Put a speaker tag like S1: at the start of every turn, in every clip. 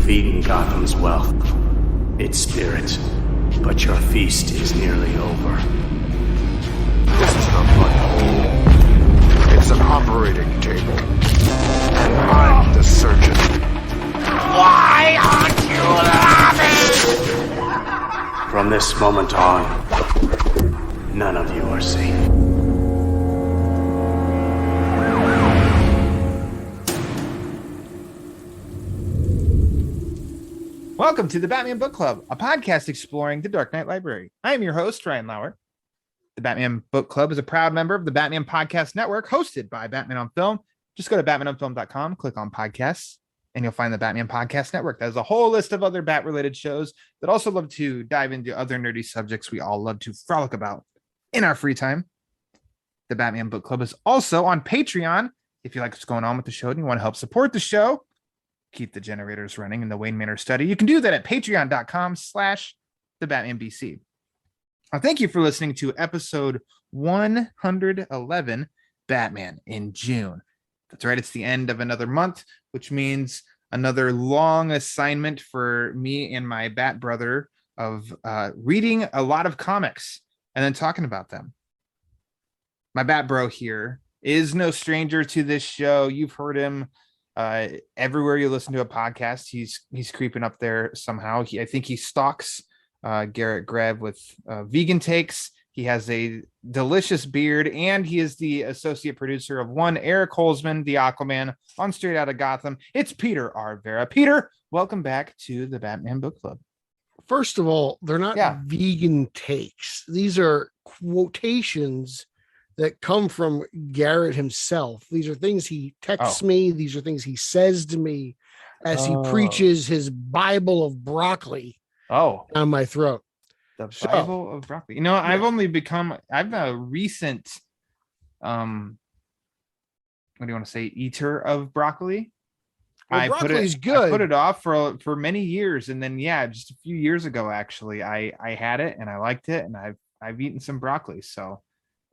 S1: eaten Gotham's wealth, its spirit, but your feast is nearly over.
S2: This is not my home. It's an operating table. And I'm the surgeon. Why aren't you laughing?
S1: From this moment on, none of you are safe.
S3: Welcome to the Batman Book Club, a podcast exploring the Dark Knight Library. I am your host, Ryan Lauer. The Batman Book Club is a proud member of the Batman Podcast Network, hosted by Batman on Film. Just go to batmanonfilm.com, click on podcasts, and you'll find the Batman Podcast Network. There's a whole list of other Bat-related shows that also love to dive into other nerdy subjects we all love to frolic about in our free time. The Batman Book Club is also on Patreon. If you like what's going on with the show and you want to help support the show, keep the generators running in the Wayne Manor study, you can do that at patreon.com/thebatmanbc. Thank you for listening to episode 111, Batman in June. That's right. It's the end of another month, which means another long assignment for me and my Bat brother of reading a lot of comics and then talking about them. My Bat bro here is no stranger to this show. You've heard him everywhere you listen to a podcast. He's creeping up there somehow. I think he stalks Garrett Greb with vegan takes. He has a delicious beard, and he is the associate producer of one Eric Holzman, the Aquaman, on Straight Outta Gotham. It's Peter R. Verra. Peter, welcome back to the Batman Book Club.
S4: First of all, they're not vegan takes. These are quotations that come from Garrett himself. These are things he texts me. These are things he says to me as he preaches his Bible of broccoli down my throat.
S3: The Bible of broccoli. You know, I've a recent, what do you want to say, eater of broccoli.
S4: Well, broccoli's good.
S3: I put it off for many years, and then just a few years ago, actually, I had it and I liked it, and I've eaten some broccoli, so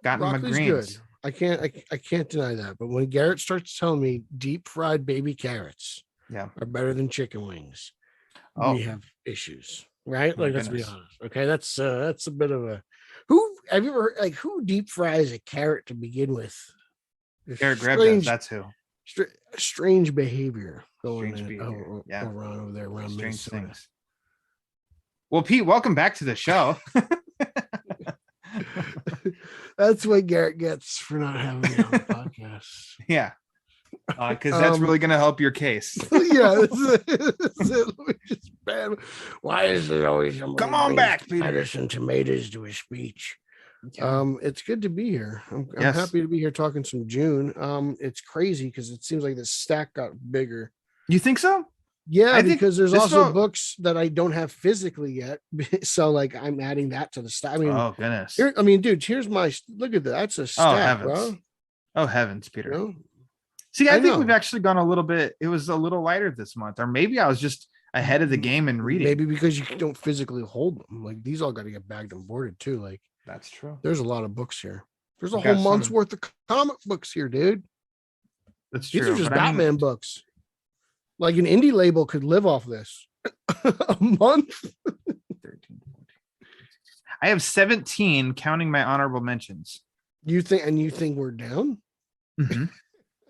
S3: gotten my greens.
S4: Good. I can't deny that. But when Garrett starts telling me deep fried baby carrots are better than chicken wings, we have issues, right? Like, let's be honest. Okay, that's a bit of a who have you ever heard, who deep fries a carrot to begin with?
S3: Garrett Greb does. That's who.
S4: Strange behavior going
S3: around
S4: over there around
S3: strange
S4: Minnesota.
S3: Things. Well, Pete, welcome back to the show.
S4: That's what Garrett gets for not having me on the podcast.
S3: Yeah, because that's really going to help your case.
S4: Yeah, why is it always
S3: come on back, Peter?
S4: Lettuce and tomatoes to a speech. It's good to be here. I'm happy to be here talking some June. It's crazy because it seems like the stack got bigger.
S3: You think so?
S4: Yeah, because there's also books that I don't have physically yet. So like I'm adding that to the stack. I mean,
S3: oh goodness.
S4: Dude, here's my look at that. That's a stack, bro.
S3: Oh heavens, Peter.
S4: You know?
S3: See, I think we've actually gone a little bit. It was a little lighter this month, or maybe I was just ahead of the game in reading.
S4: Maybe because you don't physically hold them. Like these all got to get bagged and boarded too. Like
S3: that's true.
S4: There's a lot of books here. There's a whole month's worth of comic books here, dude.
S3: That's true.
S4: These are just Batman books. Like an indie label could live off this. A month.
S3: 13, 14. I have 17 counting my honorable mentions.
S4: You think we're down?
S3: Mm-hmm.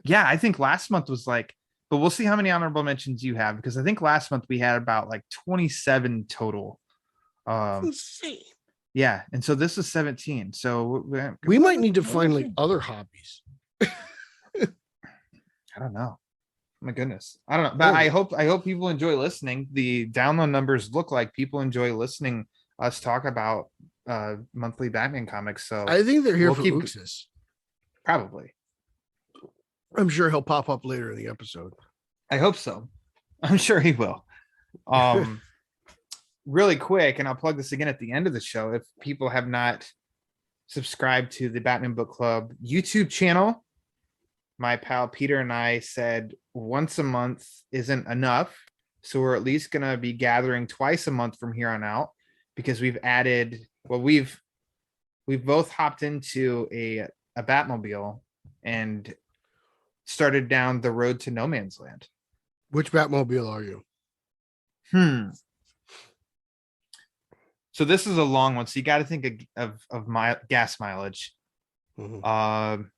S3: Yeah, I think last month was but we'll see how many honorable mentions you have, because I think last month we had about 27 total.
S4: Insane.
S3: Yeah, and so this is 17. So
S4: we might need to find other hobbies.
S3: I don't know. My goodness, I don't know, but I hope people enjoy listening. The download numbers look like people enjoy listening us talk about monthly Batman comics. So
S4: I think they're here for Uxas.
S3: Probably.
S4: I'm sure he'll pop up later in the episode.
S3: I hope so. I'm sure he will. Really quick, and I'll plug this again at the end of the show. If people have not subscribed to the Batman Book Club YouTube channel, my pal Peter and I said once a month isn't enough. So we're at least going to be gathering twice a month from here on out, because we've both hopped into a Batmobile and started down the road to no man's land.
S4: Which Batmobile are you?
S3: So this is a long one. So you got to think of my gas mileage. Man,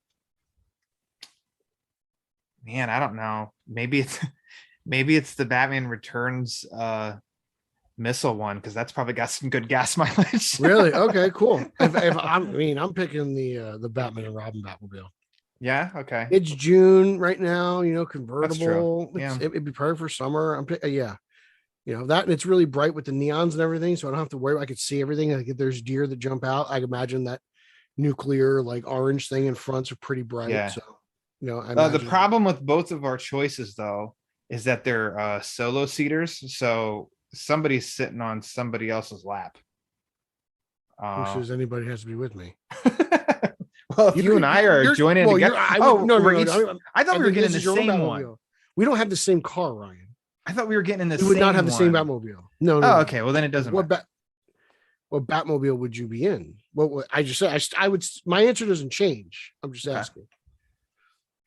S3: I don't know. Maybe it's the Batman Returns missile one, because that's probably got some good gas mileage.
S4: Really? Okay, cool. I'm picking the Batman and Robin Batmobile.
S3: Yeah. Okay.
S4: It's June right now.
S3: That's
S4: Convertible.
S3: true. Yeah.
S4: It'd be perfect for summer. Yeah. That, and it's really bright with the neons and everything, so I don't have to worry. I could see everything. Like if there's deer that jump out, I imagine that nuclear like orange thing in front's are pretty bright.
S3: Yeah.
S4: So
S3: the problem with both of our choices though is that they're solo seaters, so somebody's sitting on somebody else's lap.
S4: Who says anybody has to be with me?
S3: Well, if you and I are joining together.
S4: I
S3: thought we were getting the same one.
S4: We don't have the same car, Ryan.
S3: I thought we were getting in the
S4: we
S3: same.
S4: would not have the same
S3: one.
S4: Batmobile. No.
S3: Okay. Well, then it doesn't matter.
S4: What Batmobile would you be in? What I just said? I would. My answer doesn't change. I'm just asking.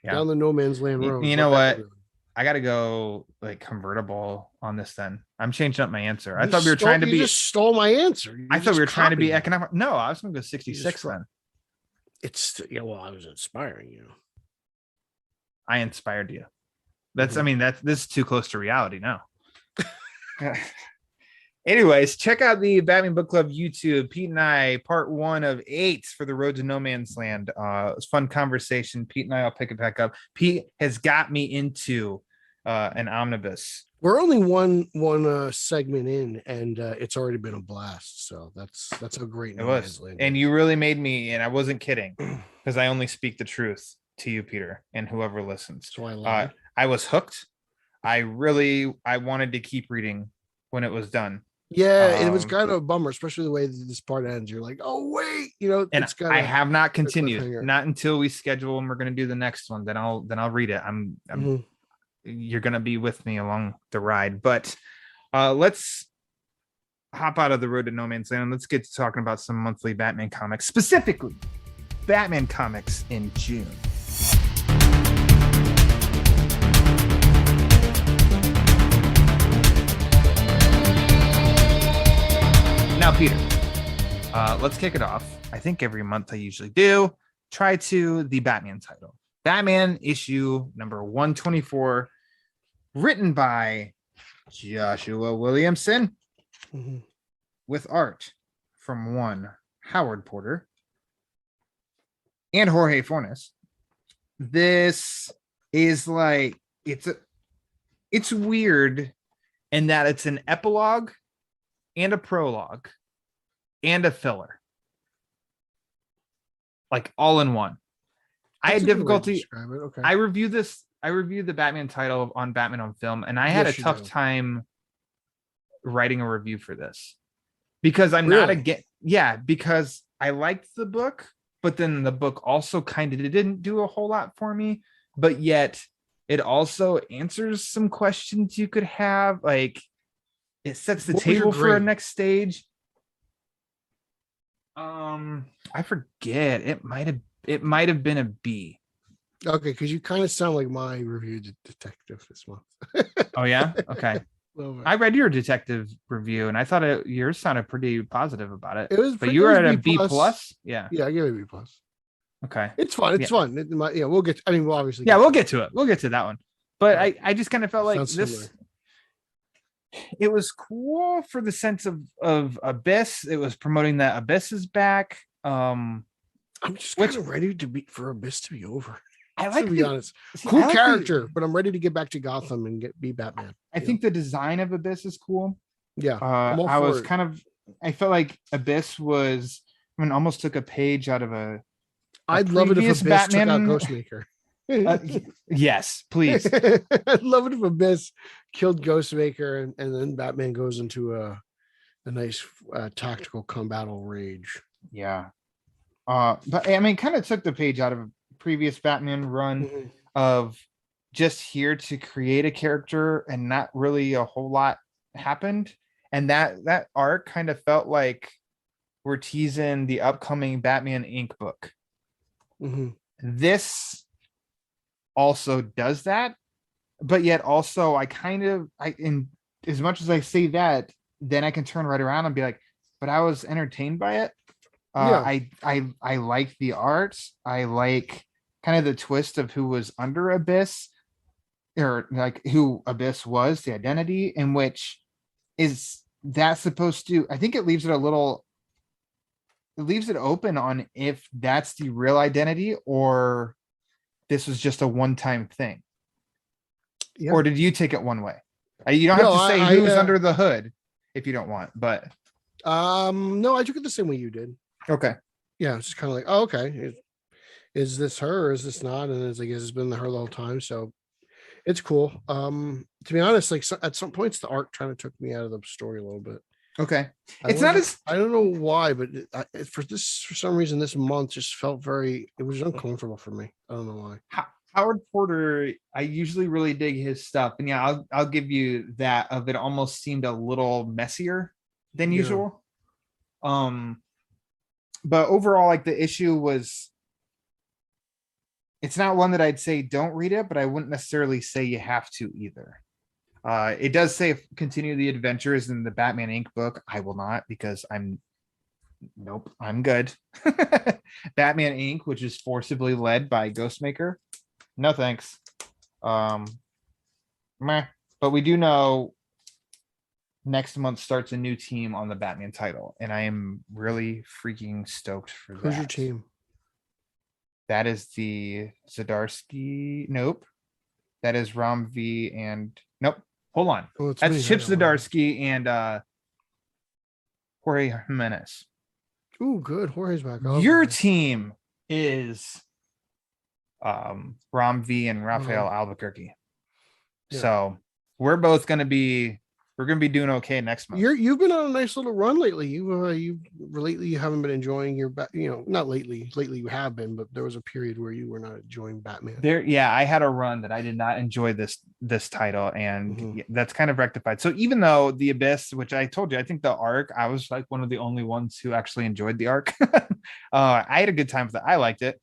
S3: Yeah.
S4: Down the no man's land road.
S3: You know what? I got to go like convertible on this. Then I'm changing up my answer. I thought we were trying to be.
S4: You just stole my answer.
S3: I thought we were trying to be economic. No, I was going to go 66 then.
S4: Well, I was inspiring you.
S3: I inspired you. This is too close to reality now. Anyways, check out the Batman Book Club YouTube. Pete and I, part 1 of 8 for the Road to No Man's Land. It was a fun conversation. Pete and I will pick it back up. Pete has got me into an omnibus.
S4: We're only one segment in, and it's already been a blast. So that's how great
S3: it was. And you really made me, and I wasn't kidding, because I only speak the truth to you, Peter, and whoever listens.
S4: So I lied.
S3: I was hooked. I wanted to keep reading when it was done.
S4: Yeah, it was kind of a bummer, especially the way that this part ends. You're like, oh wait,
S3: and I have not continued, not until we schedule and we're going to do the next one. Then I'll read it. You're going to be with me along the ride, but let's hop out of the Road to No Man's Land and let's get to talking about some monthly Batman comics, specifically Batman comics in June. Now, Peter, let's kick it off. I think every month I usually do. Try to the Batman title. Batman issue number 124, written by Joshua Williamson, with art from one Howard Porter and Jorge Fornes. This is like, it's weird in that it's an epilogue and a prologue and a filler, like all in one. I had difficulty.
S4: Okay.
S3: I reviewed the Batman title on Batman on Film, and I had a tough time writing a review for this because I'm not because I liked the book, but then the book also kind of didn't do a whole lot for me, but yet it also answers some questions you could have. Like, it sets the table for a next stage. I forget. It might have been a B.
S4: Okay, because you kind of sound like my review detective this month.
S3: Oh yeah, okay. I read your detective review and I thought yours sounded pretty positive about it.
S4: It was,
S3: but you were at a B plus. Yeah,
S4: I gave it a B plus.
S3: Okay,
S4: it's fun. It's fun. We'll get. We'll obviously.
S3: We'll get to it. We'll get to that one. But I just kind of felt like this.
S4: Similar.
S3: It was cool for the sense of Abyss. It was promoting that Abyss is back. I'm
S4: just kind of ready for Abyss to be over.
S3: I like,
S4: to be honest, cool character, but I'm ready to get back to Gotham and be Batman.
S3: I think the design of Abyss is cool.
S4: Yeah,
S3: I felt like Abyss was, almost took a page out of
S4: I'd love it if Abyss
S3: Batman
S4: took out Ghostmaker.
S3: Yes, please.
S4: I'd love it if Abyss killed Ghostmaker and then Batman goes into a nice tactical combattle rage.
S3: Yeah. But kind of took the page out of a previous Batman run of just here to create a character and not really a whole lot happened. And that arc kind of felt like we're teasing the upcoming Batman Inc. book. This also does that, but yet also I as much as I say that, then I can turn right around and be like, but I was entertained by it.
S4: Yeah.
S3: I like the art. I like kind of the twist of who was under Abyss, or like who Abyss was, the identity, in which is that supposed to, I think it leaves it a little, it leaves it open on if that's the real identity or this was just a one-time thing.
S4: Yeah.
S3: Or did you take it one way? You don't
S4: No,
S3: have to say
S4: I
S3: who's under the hood if you don't want, but
S4: no, I took it the same way you did.
S3: okay.
S4: Yeah, it's just kind of like, oh, okay, is this her or is this not? And it's like, it's been her the whole time, so it's cool. To be honest, like at some points, the art kind of took me out of the story a little bit.
S3: Okay, it's not as,
S4: I don't know why, but for some reason this month just felt it was uncomfortable for me. I don't know why.
S3: Howard Porter, I usually really dig his stuff, and yeah, I'll give you that. Of it almost seemed a little messier than usual. But overall, like the issue was, it's not one that I'd say don't read it, but I wouldn't necessarily say you have to either. It does say continue the adventures in the Batman Inc. book. I will not, because I'm good. Batman Inc., which is forcibly led by Ghostmaker. No thanks. Meh. But we do know next month starts a new team on the Batman title, and I am really freaking stoked for that.
S4: Who's your team?
S3: That is the Zdarsky. Nope. That is Ram V and nope. Hold on.
S4: Oh,
S3: that's Chip Zdarsky and Jorge Jimenez.
S4: Oh, good. Jorge's back.
S3: Your team is Ram V and Rafael Albuquerque. Yeah. So we're both going to be doing okay next month.
S4: You've been on a nice little run lately. You lately you haven't been enjoying your not lately. Lately you have been, but there was a period where you were not enjoying Batman.
S3: Yeah, I had a run that I did not enjoy this title, and that's kind of rectified. So even though the Abyss, which I told you, I think the arc, I was like one of the only ones who actually enjoyed the arc. I had a good time with it. I liked it.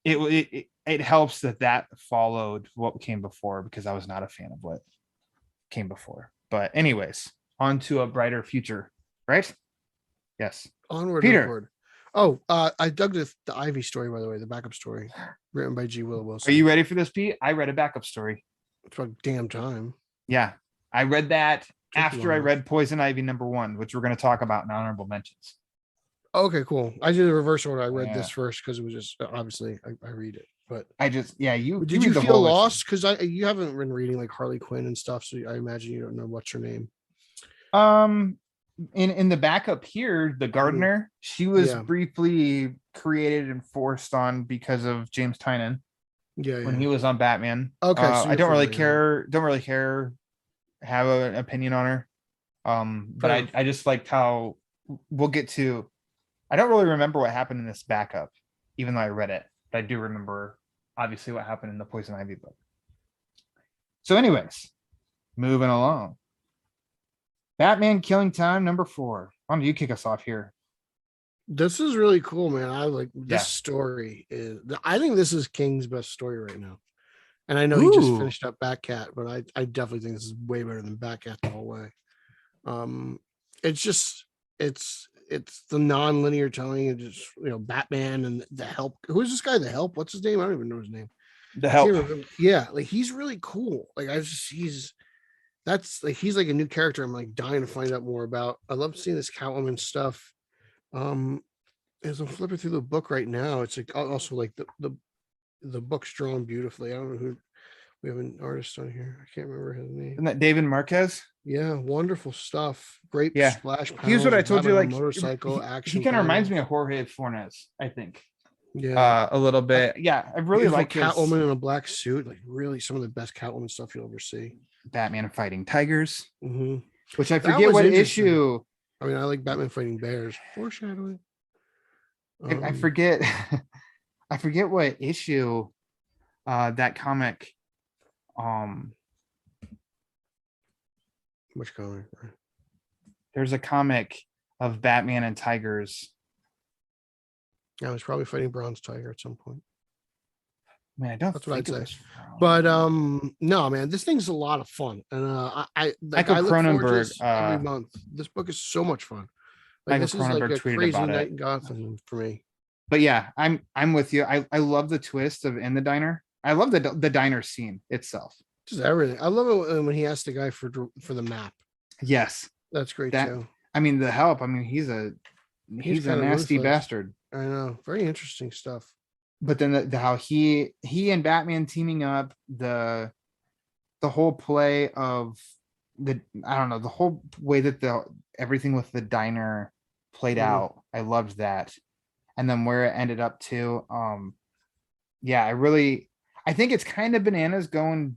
S3: It helps that followed what came before, because I was not a fan of what came before. But anyways, on to a brighter future, right? Yes.
S4: Onward,
S3: Peter.
S4: Onward. Oh, I dug the Ivy story, by the way, the backup story written by G. Willow Wilson.
S3: Are you ready for this, Pete? I read a backup story.
S4: It's about damn time.
S3: Yeah, I read that after I read Poison Ivy #1, which we're going to talk about in honorable mentions.
S4: Okay, cool. I did the reverse order. I read this first because it was just obviously I read it. But
S3: I just you
S4: did you feel lost because you haven't been reading like Harley Quinn and stuff, so I imagine you don't know what's her name.
S3: In the backup here, the gardener, she was briefly created and forced on because of James Tynion. When he was on Batman.
S4: Okay, so
S3: I don't really care. Have an opinion on her. But I just liked how we'll get to. I don't really remember what happened in this backup, even though I read it. I do remember obviously what happened in the Poison Ivy book. So anyways, moving along. Batman Killing Time #4. Why don't you kick us off here?
S4: This is really cool, man. I like this story. I think this is King's best story right now. And I know he just finished up Batcat, but I definitely think this is way better than Batcat the whole way. It's the non-linear telling of just Batman and the Help. Who's this guy? The Help? What's his name? I don't even know his name.
S3: The Help.
S4: Yeah, like he's really cool. Like he's like a new character. I'm like dying to find out more about. I love seeing this Catwoman stuff. As I'm flipping through the book right now, it's like also like the book's drawn beautifully. I don't know who. We have an artist on here. I can't remember his name.
S3: Isn't that David Marquez?
S4: Yeah, wonderful stuff. Great splash panels.
S3: Here's what I told you, like
S4: motorcycle action.
S3: He kind of reminds me of Jorge Fornes, I think.
S4: Yeah,
S3: a little bit. Yeah, I really like
S4: Catwoman in a black suit. Like really, some of the best Catwoman stuff you'll ever see.
S3: Batman fighting tigers, which I
S4: That
S3: forget
S4: was
S3: what
S4: interesting.
S3: issue.
S4: I mean, I like Batman fighting bears. Foreshadowing.
S3: I forget. I forget what issue that comic.
S4: Which comic?
S3: There's a comic of Batman and tigers.
S4: I was probably fighting Bronze Tiger at some point.
S3: I mean, I don't
S4: That's what
S3: think
S4: I'd
S3: it
S4: say.
S3: was from...
S4: But no, man, this thing's a lot of fun, and I
S3: Michael
S4: look forward to
S3: Cronenberg,
S4: this every month. This book is so much fun. Like
S3: Michael
S4: this is like
S3: Cronenberg
S4: a
S3: tweeted
S4: crazy
S3: about
S4: night
S3: it.
S4: in Gotham for me.
S3: But yeah, I'm with you. I love the twist of in the diner. I love the diner scene itself.
S4: Just everything. I love it when he asked the guy for the map.
S3: Yes,
S4: That's great
S3: that
S4: too.
S3: I mean the help. I mean he's a nasty
S4: ruthless.
S3: bastard.
S4: I know, very interesting stuff.
S3: But then the how he and Batman teaming up, the whole play of the I don't know, the whole way that everything with the diner played out. I loved that. And then where it ended up to, yeah, I think it's kind of bananas going,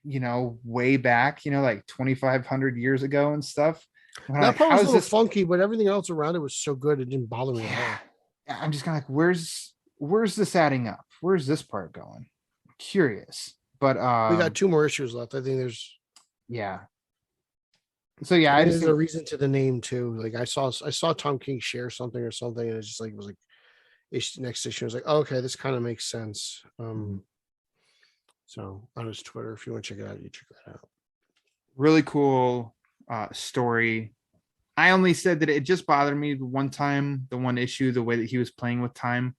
S3: way back, like 2,500 years ago and stuff.
S4: That part was a little funky, but everything else around it was so good it didn't bother me at all.
S3: I'm just kind of like, where's this adding up? Where's this part going? I'm curious. But
S4: we got 2 more issues left. I think there's
S3: so yeah,
S4: there's a reason to the name too. Like I saw Tom King share something or something, and it's just like it was like next issue. I was like, oh, okay, this kind of makes sense. So on his Twitter, if you want to check it out, you check that out.
S3: Really cool story. I only said that it just bothered me one time, the one issue, the way that he was playing with time.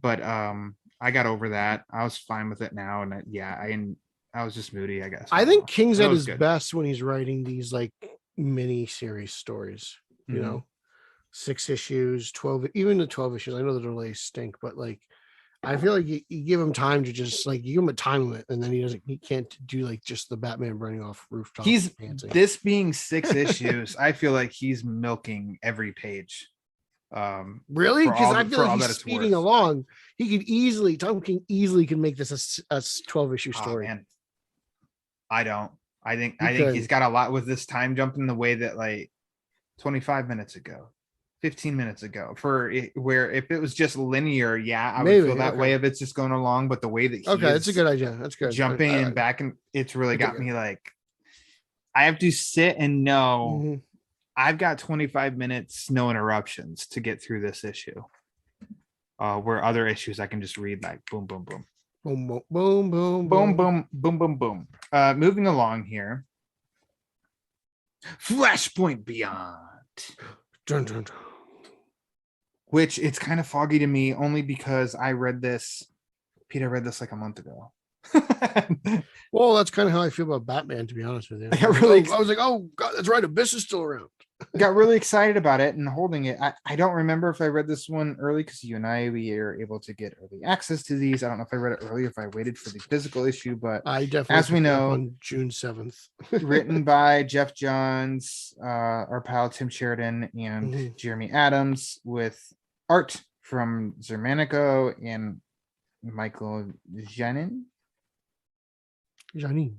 S3: But I got over that. I was fine with it now, and I was just moody, I guess.
S4: I think King's at his best when he's writing these like mini series stories. You know, 6 issues, 12, even the 12 issues. I know the delays stink, but like I feel like you give him time to just like you give him a time limit, and then he can't do like just the Batman running off rooftops.
S3: This being 6 issues, I feel like he's milking every page.
S4: Really? Because I feel like he's speeding along. Tom King easily can make this a 12 issue story.
S3: Man. I don't. I think he's got a lot with this time jumping the way that like 25 minutes ago, 15 minminutes ago, where if it was just linear, I would feel that way if it's just going along. But the way that
S4: it's a good idea. That's good.
S3: Jumping and back, and it's really got me like I have to sit and know I've got 25 minutes, no interruptions to get through this issue. Where other issues I can just read like boom, boom, boom.
S4: Boom, boom, boom, boom,
S3: boom, boom, boom, boom, boom. Moving along here. Flashpoint Beyond.
S4: Dun, dun, dun.
S3: Which it's kind of foggy to me only because I read this like a month ago.
S4: Well, that's kind of how I feel about Batman, to be honest with you. I was like, oh God, that's right. Abyss is still around.
S3: Got really excited about it and holding it. I don't remember if I read this one early because you and we are able to get early access to these. I don't know if I read it early, if I waited for the physical issue, but
S4: I definitely,
S3: as we know,
S4: on June 7th,
S3: written by Jeff Johns, our pal Tim Sheridan, and Jeremy Adams, with art from Zermanico and Michael Janin.
S4: Johnny.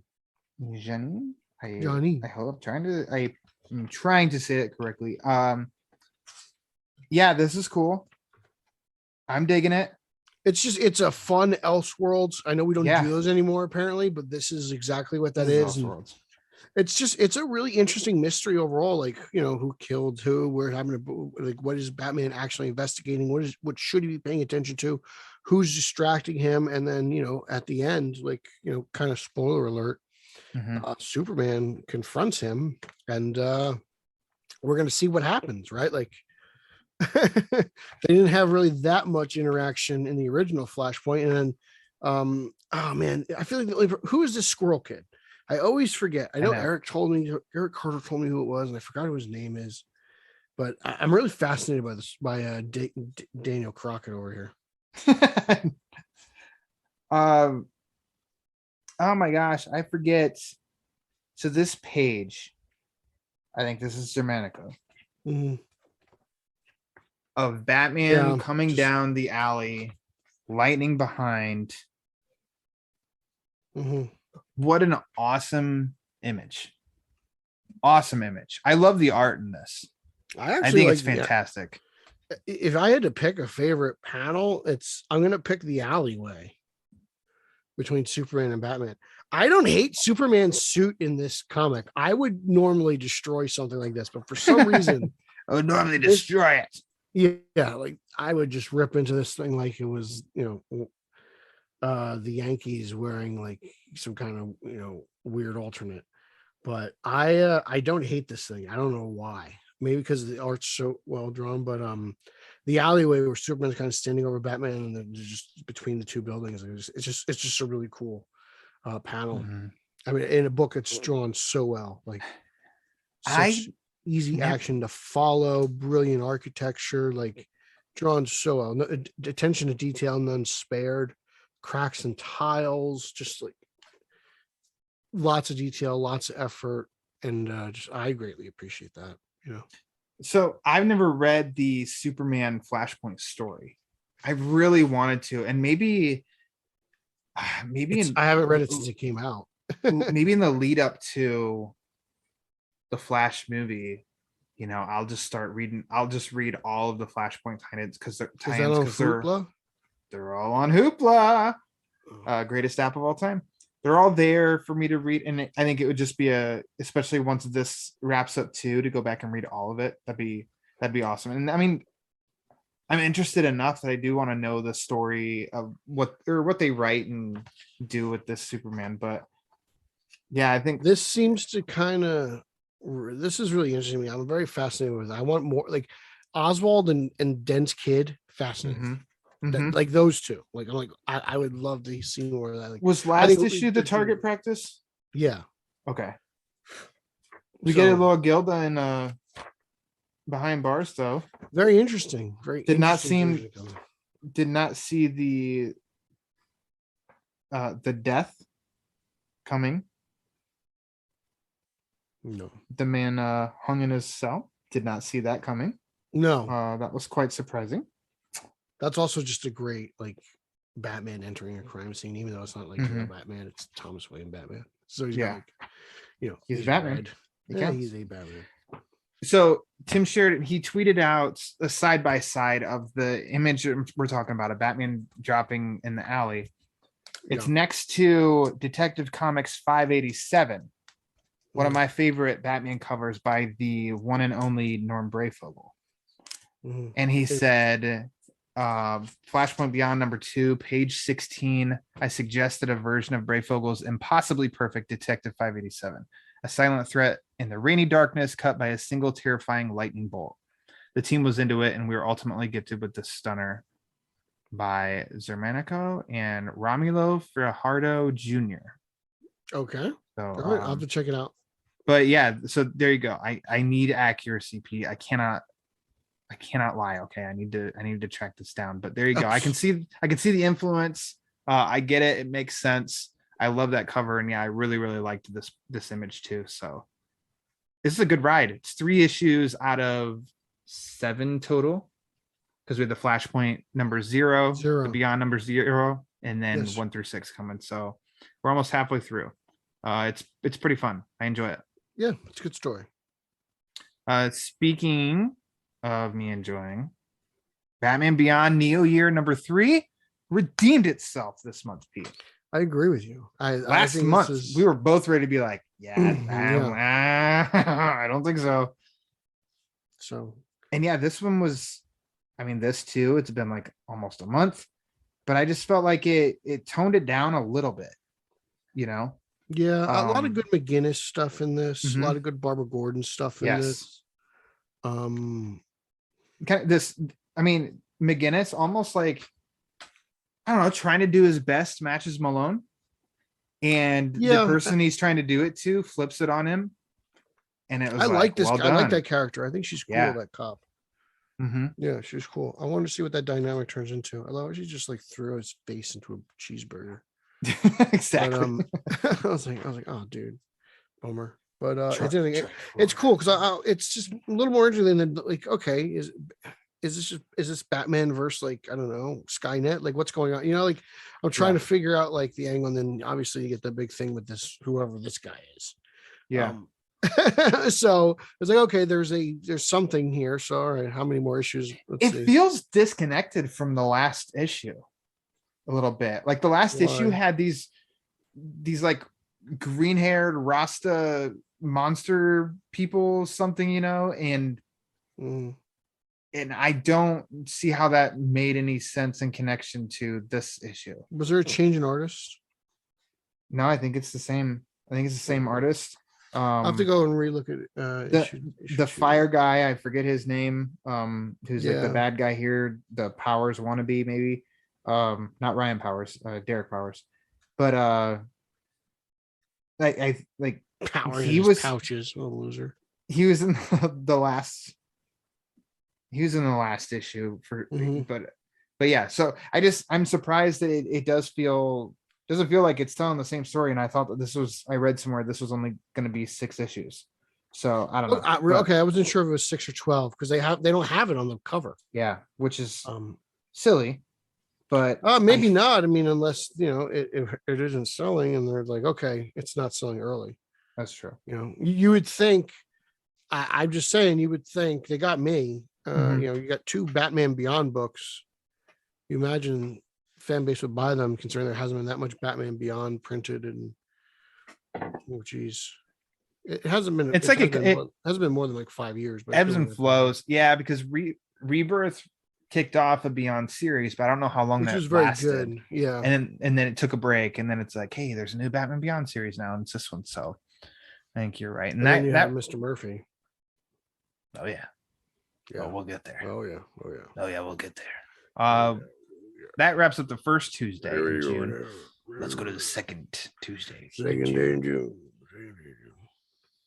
S3: I hope I'm trying to say it correctly. This is cool. I'm digging it.
S4: It's a fun Elseworlds. I know we don't do those anymore apparently, but this is exactly what that is. It's a really interesting mystery overall. Like, who killed who, we're having like, what is Batman actually investigating? What should he be paying attention to? Who's distracting him? And then, at the end, like, kind of spoiler alert, Superman confronts him, and we're going to see what happens, right? Like, they didn't have really that much interaction in the original Flashpoint. And then, oh man, I feel like who is this squirrel kid? I always forget. I know Eric Carter told me who it was, and I forgot who his name is. But I'm really fascinated by this, by Daniel Crockett over here.
S3: Oh my gosh, I forget. So this page, I think this is Germanico, of Batman coming down the alley, lightning behind. What an awesome image. I love the art in this. I think it's fantastic.
S4: If I had to pick a favorite panel, I'm going to pick the alleyway between Superman and Batman. I don't hate Superman's suit in this comic. I would normally destroy something like this, but for some reason,
S3: I would normally destroy it.
S4: Yeah, like I would just rip into this thing like it was, the Yankees wearing like some kind of weird alternate. But I don't hate this thing. I don't know why. Maybe because the art's so well drawn, but the alleyway where Superman's kind of standing over Batman and then just between the two buildings, it's just a really cool panel.
S3: Mm-hmm.
S4: I mean, in a book, it's drawn so well, like such easy action to follow, brilliant architecture, like drawn so well. No, attention to detail, none spared. Cracks and tiles, just like lots of detail, lots of effort, and I greatly appreciate that.
S3: So I've never read the Superman Flashpoint story. I really wanted to, and maybe
S4: I haven't read it since it came out.
S3: Maybe in the lead up to the Flash movie, I'll just start reading. I'll just read all of the Flashpoint tie-ins because they're all on Hoopla. Greatest app of all time. They're all there for me to read, and I think it would just be especially once this wraps up too, to go back and read all of it. That'd be awesome. And I mean, I'm interested enough that I do want to know the story of what they write and do with this Superman. But yeah, I think
S4: this seems to this is really interesting to me. I'm very fascinated with it. I want more, like Oswald and Dent's kid. Fascinating.
S3: Mm-hmm. Mm-hmm.
S4: Like those two. Like I'm like I would love to see more of that. Like,
S3: was last issue the Target practice?
S4: Yeah.
S3: Okay. We get a little Gilda in behind bars though.
S4: Very interesting.
S3: Did not see the death coming.
S4: No.
S3: The man hung in his cell. Did not see that coming.
S4: No.
S3: That was quite surprising.
S4: That's also just a great like Batman entering a crime scene, even though it's not like real Batman, it's Thomas Wayne Batman. So he's got like,
S3: he's Batman.
S4: He's a Batman.
S3: So Tim shared it. He tweeted out a side by side of the image we're talking about, a Batman dropping in the alley. It's next to Detective Comics 587, one of my favorite Batman covers by the one and only Norm Brayfogle. And he said, Flashpoint Beyond #2, page 16. I suggested a version of Brayfogle's impossibly perfect Detective 587, a silent threat in the rainy darkness cut by a single terrifying lightning bolt. The team was into it, and we were ultimately gifted with this stunner by Zermanico and Romulo Fajardo Jr.
S4: Okay.
S3: So
S4: all right, I'll have to check it out.
S3: But yeah, so there you go. I need accuracy, Pete. I cannot lie. Okay, I need to track this down. But there you go. I can see the influence. I get it. It makes sense. I love that cover, and yeah, I really liked this image too. So this is a good ride. It's 3 issues out of 7 total, because we have the Flashpoint #0, the Beyond #0, and then 1 through 6 coming. So we're almost halfway through. It's pretty fun. I enjoy it.
S4: Yeah, it's a good story.
S3: Speaking of me enjoying, Batman Beyond Neo Year #3 redeemed itself this month, Pete.
S4: I agree with you.
S3: Last month we were both ready to be like, I don't think so.
S4: So,
S3: and yeah, this one was, I mean, this too, it's been like almost a month, but I just felt like it toned it down a little bit,
S4: Yeah, a lot of good McGinnis stuff in this, a lot of good Barbara Gordon stuff in this.
S3: McGinnis almost like, I don't know, trying to do his best matches Malone, and the person he's trying to do it to flips it on him, and it was I like
S4: that character. I think she's cool. That cop. Yeah, she's cool. I want to see what that dynamic turns into. I love how she just like threw his face into a cheeseburger.
S3: Exactly.
S4: But, I was like, oh, dude, bummer. But it's cool because it's just a little more interesting than like, okay, is this Batman versus like, I don't know, Skynet? Like, what's going on? Like I'm trying to figure out like the angle, and then obviously you get the big thing with this, whoever this guy is.
S3: Yeah.
S4: So it's like, okay, there's something here. So all right, how many more issues?
S3: It feels disconnected from the last issue a little bit. Like the last issue had these like green-haired Rasta monster people, something, and and I don't see how that made any sense in connection to this issue.
S4: Was there a change in artist?
S3: No, I think it's the same. I think it's the same artist.
S4: I'll have to go and relook at
S3: The fire guy, I forget his name. Who's like the
S4: Yeah.
S3: bad guy here, the Powers wannabe, maybe. Not Ryan Powers, Derek Powers. But like
S4: Powers.
S3: he was
S4: pouches. What a loser.
S3: he was in the last. He was in the last issue for,
S4: Mhm.
S3: but yeah. So I'm surprised that it doesn't feel like it's telling the same story. And I thought that I read somewhere this was only going to be 6 issues. So I don't know.
S4: Okay, I wasn't sure if it was 6 or 12 because they don't have it on the cover.
S3: Yeah, which is silly, but
S4: maybe not. I mean, unless it isn't selling, and they're like, okay, it's not selling early.
S3: That's true.
S4: You would think. I'm just saying, you would think they got me. You got 2 Batman Beyond books. You imagine fan base would buy them, considering there hasn't been that much Batman Beyond printed, and geez, it hasn't been. It hasn't been more than like 5 years. But
S3: ebbs and flows, yeah, because Rebirth kicked off a Beyond series, but I don't know how long that was very lasted.
S4: Good. Yeah,
S3: and then it took a break, and then it's like, hey, there's a new Batman Beyond series now, and it's this one. So I think you're right, and that
S4: Mr. Murphy.
S3: Oh yeah. Oh, we'll get there.
S4: Oh yeah.
S3: We'll get there. That wraps up the first Tuesday in June. Let's go to the second Tuesday.
S4: Second day in June.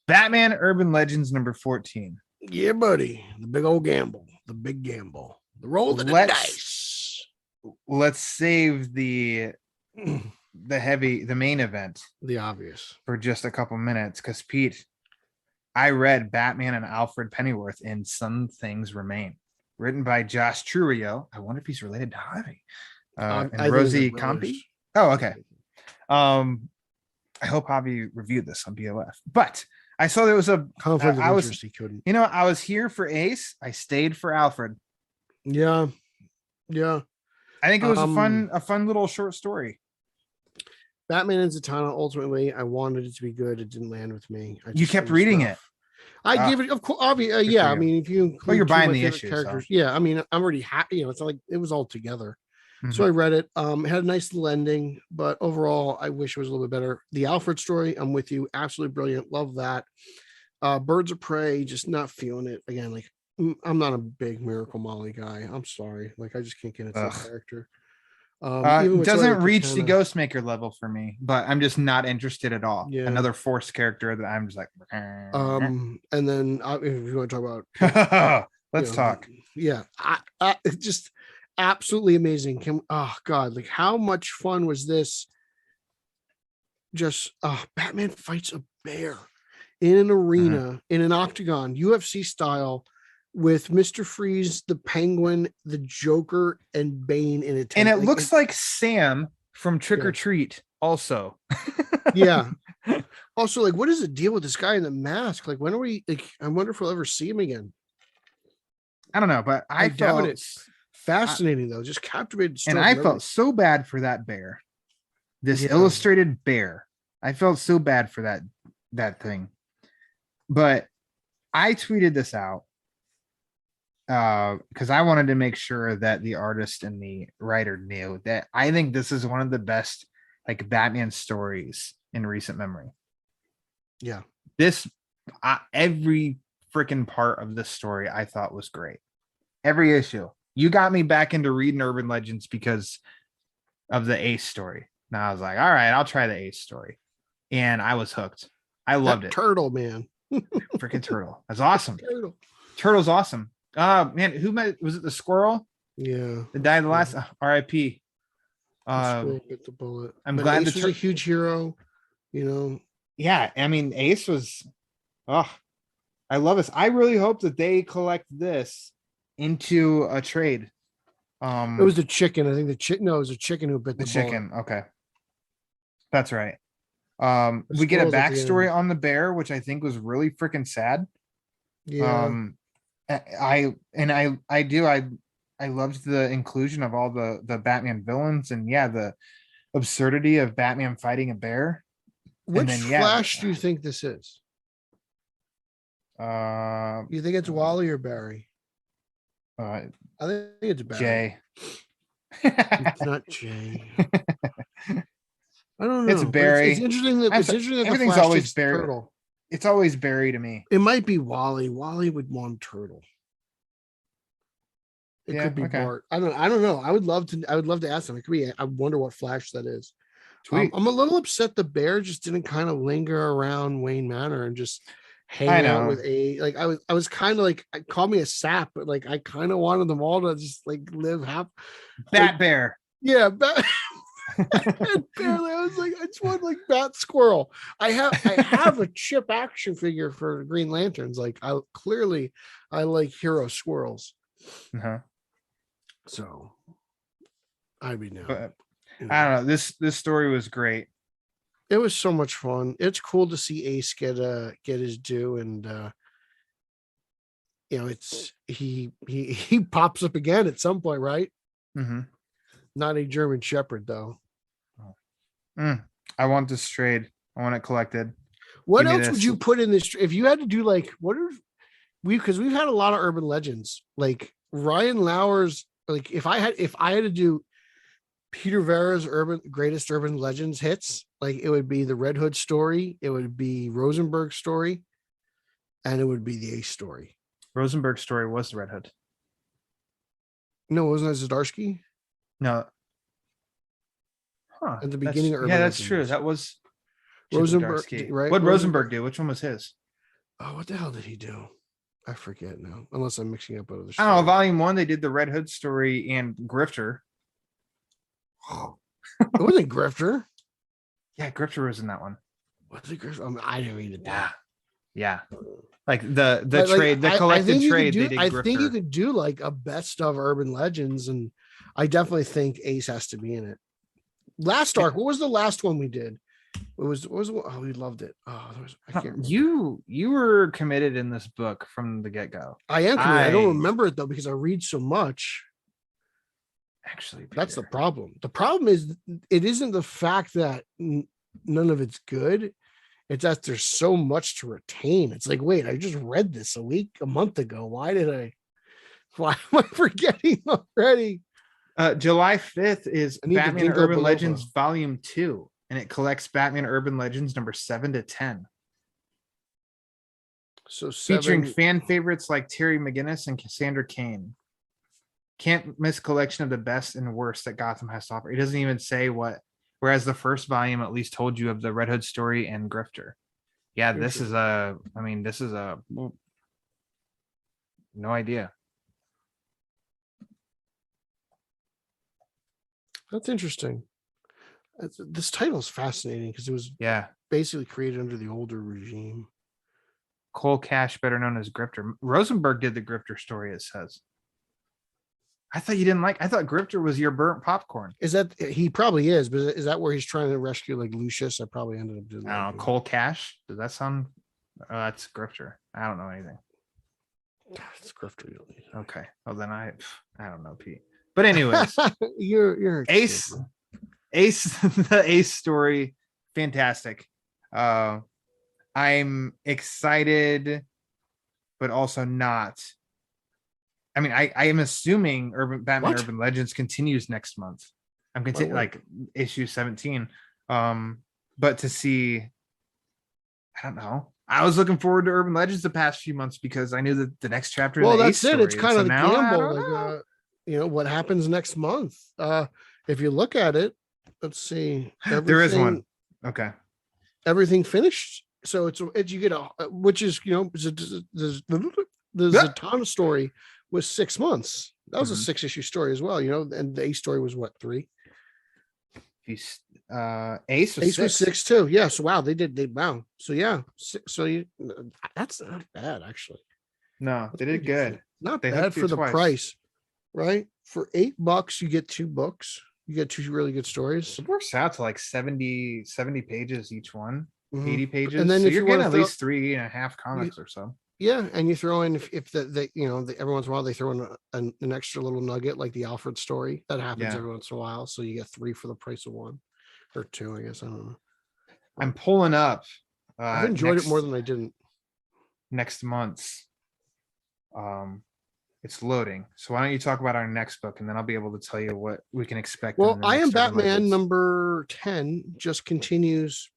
S3: Batman Urban Legends number 14.
S4: Yeah, buddy. The big old gamble. The big gamble. The roll of the dice.
S3: Let's save the main event.
S4: The obvious.
S3: For just a couple minutes, because Pete, I read Batman and Alfred Pennyworth in Some Things Remain, written by Josh Trurio. I wonder if he's related to Harvey. And Rosie Campi. Oh, okay. I hope Javi reviewed this on BOF. But I saw there was a
S4: conflict of interest. He couldn't.
S3: I was here for Ace. I stayed for Alfred.
S4: Yeah.
S3: I think it was a fun little short story.
S4: Batman and Zatanna. Ultimately, I wanted it to be good. It didn't land with me.
S3: You kept reading it.
S4: I gave it, of course. Yeah, I mean, if you include
S3: you're buying the issue,
S4: characters, so. Yeah, I mean, I'm already happy. It's not like it was all together. So I read it. It had a nice little ending, but overall, I wish it was a little bit better. The Alfred story, I'm with you. Absolutely brilliant. Love that. Birds of Prey, just not feeling it. Again, like I'm not a big Miracle Molly guy. I'm sorry. Like I just can't get into that character.
S3: Doesn't reach the Ghostmaker level for me, but I'm just not interested at all.
S4: Yeah.
S3: Another forced character that I'm just like.
S4: And then if you want to talk about,
S3: let's talk.
S4: Yeah, it's just absolutely amazing. Oh God, like how much fun was this? Just Batman fights a bear in an arena, in an octagon, UFC style, with Mr. Freeze, the Penguin, the Joker, and Bane in it.
S3: And it looks like Sam from Trick or Treat also.
S4: Yeah. Also, like, what is the deal with this guy in the mask? Like, when are we, like, I wonder if we'll ever see him again.
S3: I don't know, but I found it
S4: fascinating, though. Just captivated.
S3: And I felt so bad for that bear. This illustrated bear. I felt so bad for that thing. But I tweeted this out. Because I wanted to make sure that the artist and the writer knew that I think this is one of the best like Batman stories in recent memory.
S4: Yeah,
S3: every freaking part of this story I thought was great. Every issue. You got me back into reading Urban Legends because of the Ace story. Now I was like, all right, I'll try the Ace story, and I was hooked. I loved it.
S4: Turtle, man,
S3: freaking turtle. That's awesome. Turtle's awesome. Man, was it the squirrel?
S4: Yeah,
S3: that died the last R.I.P.
S4: Bit the bullet.
S3: I'm glad
S4: Ace was a huge hero.
S3: Yeah, I mean, Ace was. I love this. I really hope that they collect this into a trade.
S4: It was the chicken. I think the chicken. No, it was a chicken who bit the
S3: chicken.
S4: bullet.
S3: Okay, that's right. We get a backstory on the bear, which I think was really freaking sad.
S4: Yeah.
S3: I loved the inclusion of all the Batman villains, and the absurdity of Batman fighting a bear.
S4: Which Flash do you think this is? You think it's Wally or Barry?
S3: Uh,
S4: I think it's Barry.
S3: Jay.
S4: It's not Jay. I don't know.
S3: It's
S4: but
S3: Barry.
S4: It's interesting that the
S3: Everything's
S4: Flash
S3: always
S4: takes
S3: Barry.
S4: Turtle.
S3: It's always Barry to me.
S4: It might be Wally. Wally would want Turtle. It could be Bart. I don't know. I would love to ask him. It could be. I wonder what Flash that is. I'm a little upset the Bear just didn't kind of linger around Wayne Manor and just hang out with I was kind of like, call me a sap, but like I kind of wanted them all to just like live happy.
S3: Bat Bear.
S4: Yeah, Bat Barely. I was like, I just want like Bat Squirrel. I have a chip action figure for Green Lanterns. Like I like hero squirrels.
S3: Uh-huh.
S4: So I mean, now.
S3: I don't know. This story was great.
S4: It was so much fun. It's cool to see Ace get his due, and it's he pops up again at some point, right?
S3: Mm-hmm.
S4: Not a German Shepherd though.
S3: I want this trade. I want it collected.
S4: What else would you put in this if you had to do like because we've had a lot of urban legends like Ryan Lauer's, like if I had to do Peter Verra's greatest urban legends hits, like it would be the Red Hood story, it would be Rosenberg's story, and it would be the Ace story.
S3: Rosenberg's story was the Red Hood.
S4: No, wasn't that Zdarsky?
S3: No. Huh.
S4: At the beginning of urban
S3: that's
S4: legends.
S3: true. That was
S4: Rosenberg, right?
S3: What did Rosenberg do? Which one was his?
S4: Oh, what the hell did he do? I forget now. Unless I'm mixing up other stories.
S3: I don't know. Volume 1, they did the Red Hood story and Grifter.
S4: It wasn't Grifter.
S3: Yeah, Grifter was in that one.
S4: Was it Grifter? I didn't read it.
S3: Yeah. Like the trade, the collected trade.
S4: I think you could do like a best of urban legends, and I definitely think Ace has to be in it. Last arc. What was the last one we did? What was we loved it. I can't remember.
S3: You were committed in this book from the get-go.
S4: I am committed. I don't remember it though because I read so much.
S3: Actually, Peter.
S4: That's the problem. The problem is it isn't the fact that none of it's good. It's that there's so much to retain. It's like, wait, I just read this a month ago. Why am I forgetting already?
S3: July 5th is Batman Urban Legends Volume 2, and it collects Batman Urban Legends number 7 to 10.
S4: So
S3: featuring fan favorites like Terry McGinnis and Cassandra Cain. Can't miss collection of the best and worst that Gotham has to offer. It doesn't even say what, whereas the first volume at least told you of the Red Hood story and Grifter. Yeah, this is no idea.
S4: That's interesting. This title is fascinating because it was basically created under the older regime.
S3: Cole Cash, better known as Grifter. Rosenberg did the Grifter story, it says. I thought you didn't like. I thought Grifter was your burnt popcorn.
S4: Is that he probably is, but is that where he's trying to rescue like Lucius? I probably ended up doing that.
S3: Cole Cash. Does that sound? That's Grifter. I don't know anything.
S4: It's Grifter.
S3: Okay. Well, then I don't know, Pete. But anyways,
S4: you're
S3: Ace. The Ace story, fantastic. I'm excited, but also not. I mean, I am assuming Batman Urban Legends continues next month. I'm continuing like issue 17. But to see, I don't know. I was looking forward to Urban Legends the past few months because I knew that the next chapter.
S4: Well, that's it. It's kind of the gamble. Like, what happens next month? If you look at it, let's see.
S3: There is one. Okay.
S4: Everything finished. So it's you get which is the Zatanna story was 6 months. That was a 6-issue story as well, and the Ace story was what, 3?
S3: Ace was
S4: 6 too. Yeah. So wow, they wow. So yeah. That's not bad actually.
S3: No, they did good.
S4: Not bad for the price, right? For $8, you get 2 books. You get 2 really good stories.
S3: It works out to like 70 pages each one, 80 pages.
S4: And then
S3: so
S4: if
S3: you're getting at least 3.5 comics or so.
S4: Yeah, and you throw in if every once in a while they throw in an extra little nugget like the Alfred story that happens every once in a while. So you get 3 for the price of 1 or 2, I guess. I don't know.
S3: I'm pulling up.
S4: I've enjoyed it more than I didn't.
S3: Next month's It's loading. So why don't you talk about our next book, and then I'll be able to tell you what we can expect.
S4: Well, I Am Batman number 10 just continues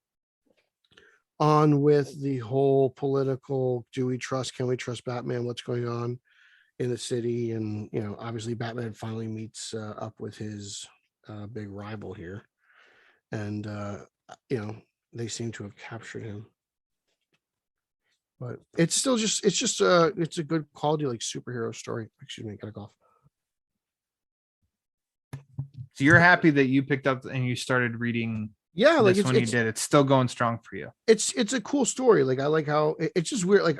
S4: on with the whole political, can we trust Batman, what's going on in the city. And, obviously Batman finally meets up with his big rival here. And, they seem to have captured him. But it's still it's a good quality, like, superhero story. Excuse me, gotta cough.
S3: So you're happy that you picked up and you started reading.
S4: Yeah, like
S3: when you did. It's still going strong for you.
S4: It's a cool story. Like, I like how it's just weird. Like,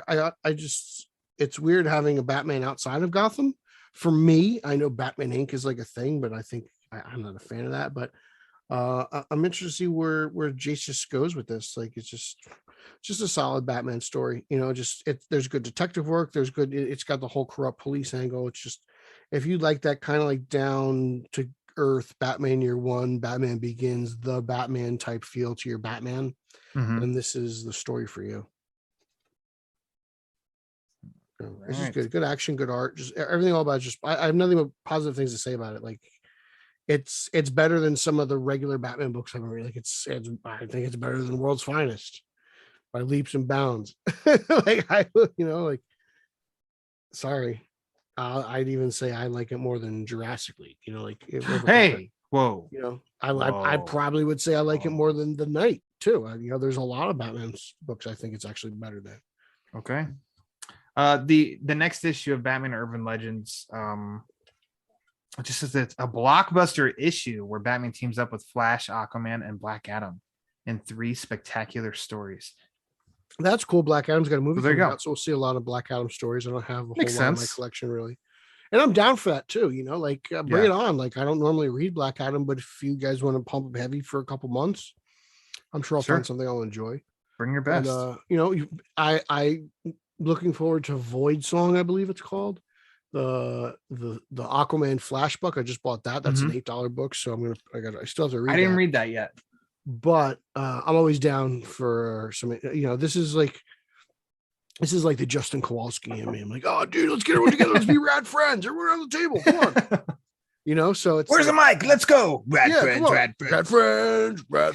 S4: it's weird having a Batman outside of Gotham. For me, I know Batman Inc. is like a thing, but I think I'm not a fan of that. But I'm interested to see where Jace just goes with this. Like, it's just a solid Batman story. There's good detective work. It's got the whole corrupt police angle. It's just, if you like that kind of like down to earth Batman Year One, Batman Begins, the Batman type feel to your Batman, then this is the story for you. It's just good action, good art, just everything all about it. Just I have nothing but positive things to say about it. Like, it's better than some of the regular Batman books I've read. Like, I think it's better than World's Finest by leaps and bounds. Sorry. I'd even say I like it more than Jurassic League.
S3: Hey, whoa.
S4: I probably would say I like it more than The Knight too. There's a lot of Batman books I think it's actually better than.
S3: Okay. The next issue of Batman Urban Legends, just says it's a blockbuster issue where Batman teams up with Flash, Aquaman, and Black Adam in 3 spectacular stories.
S4: That's cool. Black Adam's got a movie
S3: coming
S4: out, so we'll see a lot of Black Adam stories. I don't have a whole
S3: Makes
S4: lot
S3: sense.
S4: of my collection really, and I'm down for that too. Bring it on. Like, I don't normally read Black Adam, but if you guys want to pump up heavy for a couple months, I'm sure I'll find something I'll enjoy.
S3: Bring your best.
S4: And, I looking forward to Void Song, I believe it's called. The Aquaman Flash book. I just bought that. That's an $8 book, so I still have to read.
S3: I didn't read that yet,
S4: but I'm always down for some. This is like the Justin Kowalski in me. I'm like, oh, dude, let's get everyone together. Let's be rad friends. Everyone around the table. Come on. So it's,
S3: where's the mic? Let's go. Rad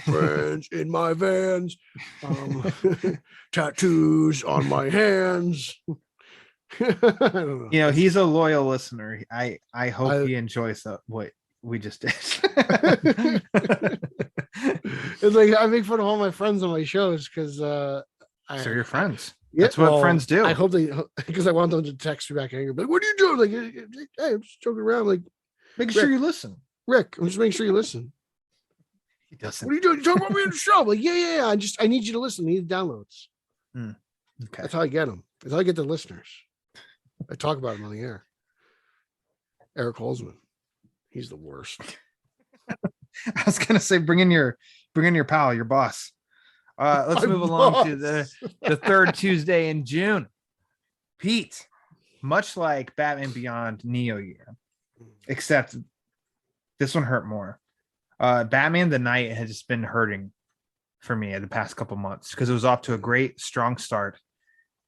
S4: friends in my vans. Tattoos on my hands. I don't know.
S3: He's a loyal listener. I hope he enjoys what we just did.
S4: It's like I make fun of all my friends on my shows because
S3: so you're friends.
S4: Yeah,
S3: that's what friends do.
S4: I hope because I want them to text me back angry. But what are you doing? Like, hey, I'm just joking around. Like,
S3: making sure you listen.
S4: Rick, I'm just making sure you listen.
S3: He doesn't.
S4: What are you doing? You talking about me on the show? I'm like, yeah. I need you to listen. I need the downloads.
S3: Okay.
S4: That's how I get them. That's how I get the listeners. I talk about him on the air. Eric Holzman. He's the worst.
S3: I was gonna say, bring in your pal, your boss. Let's move along to the third Tuesday in June. Pete, much like Batman Beyond Neo Year, except this one hurt more. Batman the Night has just been hurting for me the past couple months because it was off to a great, strong start.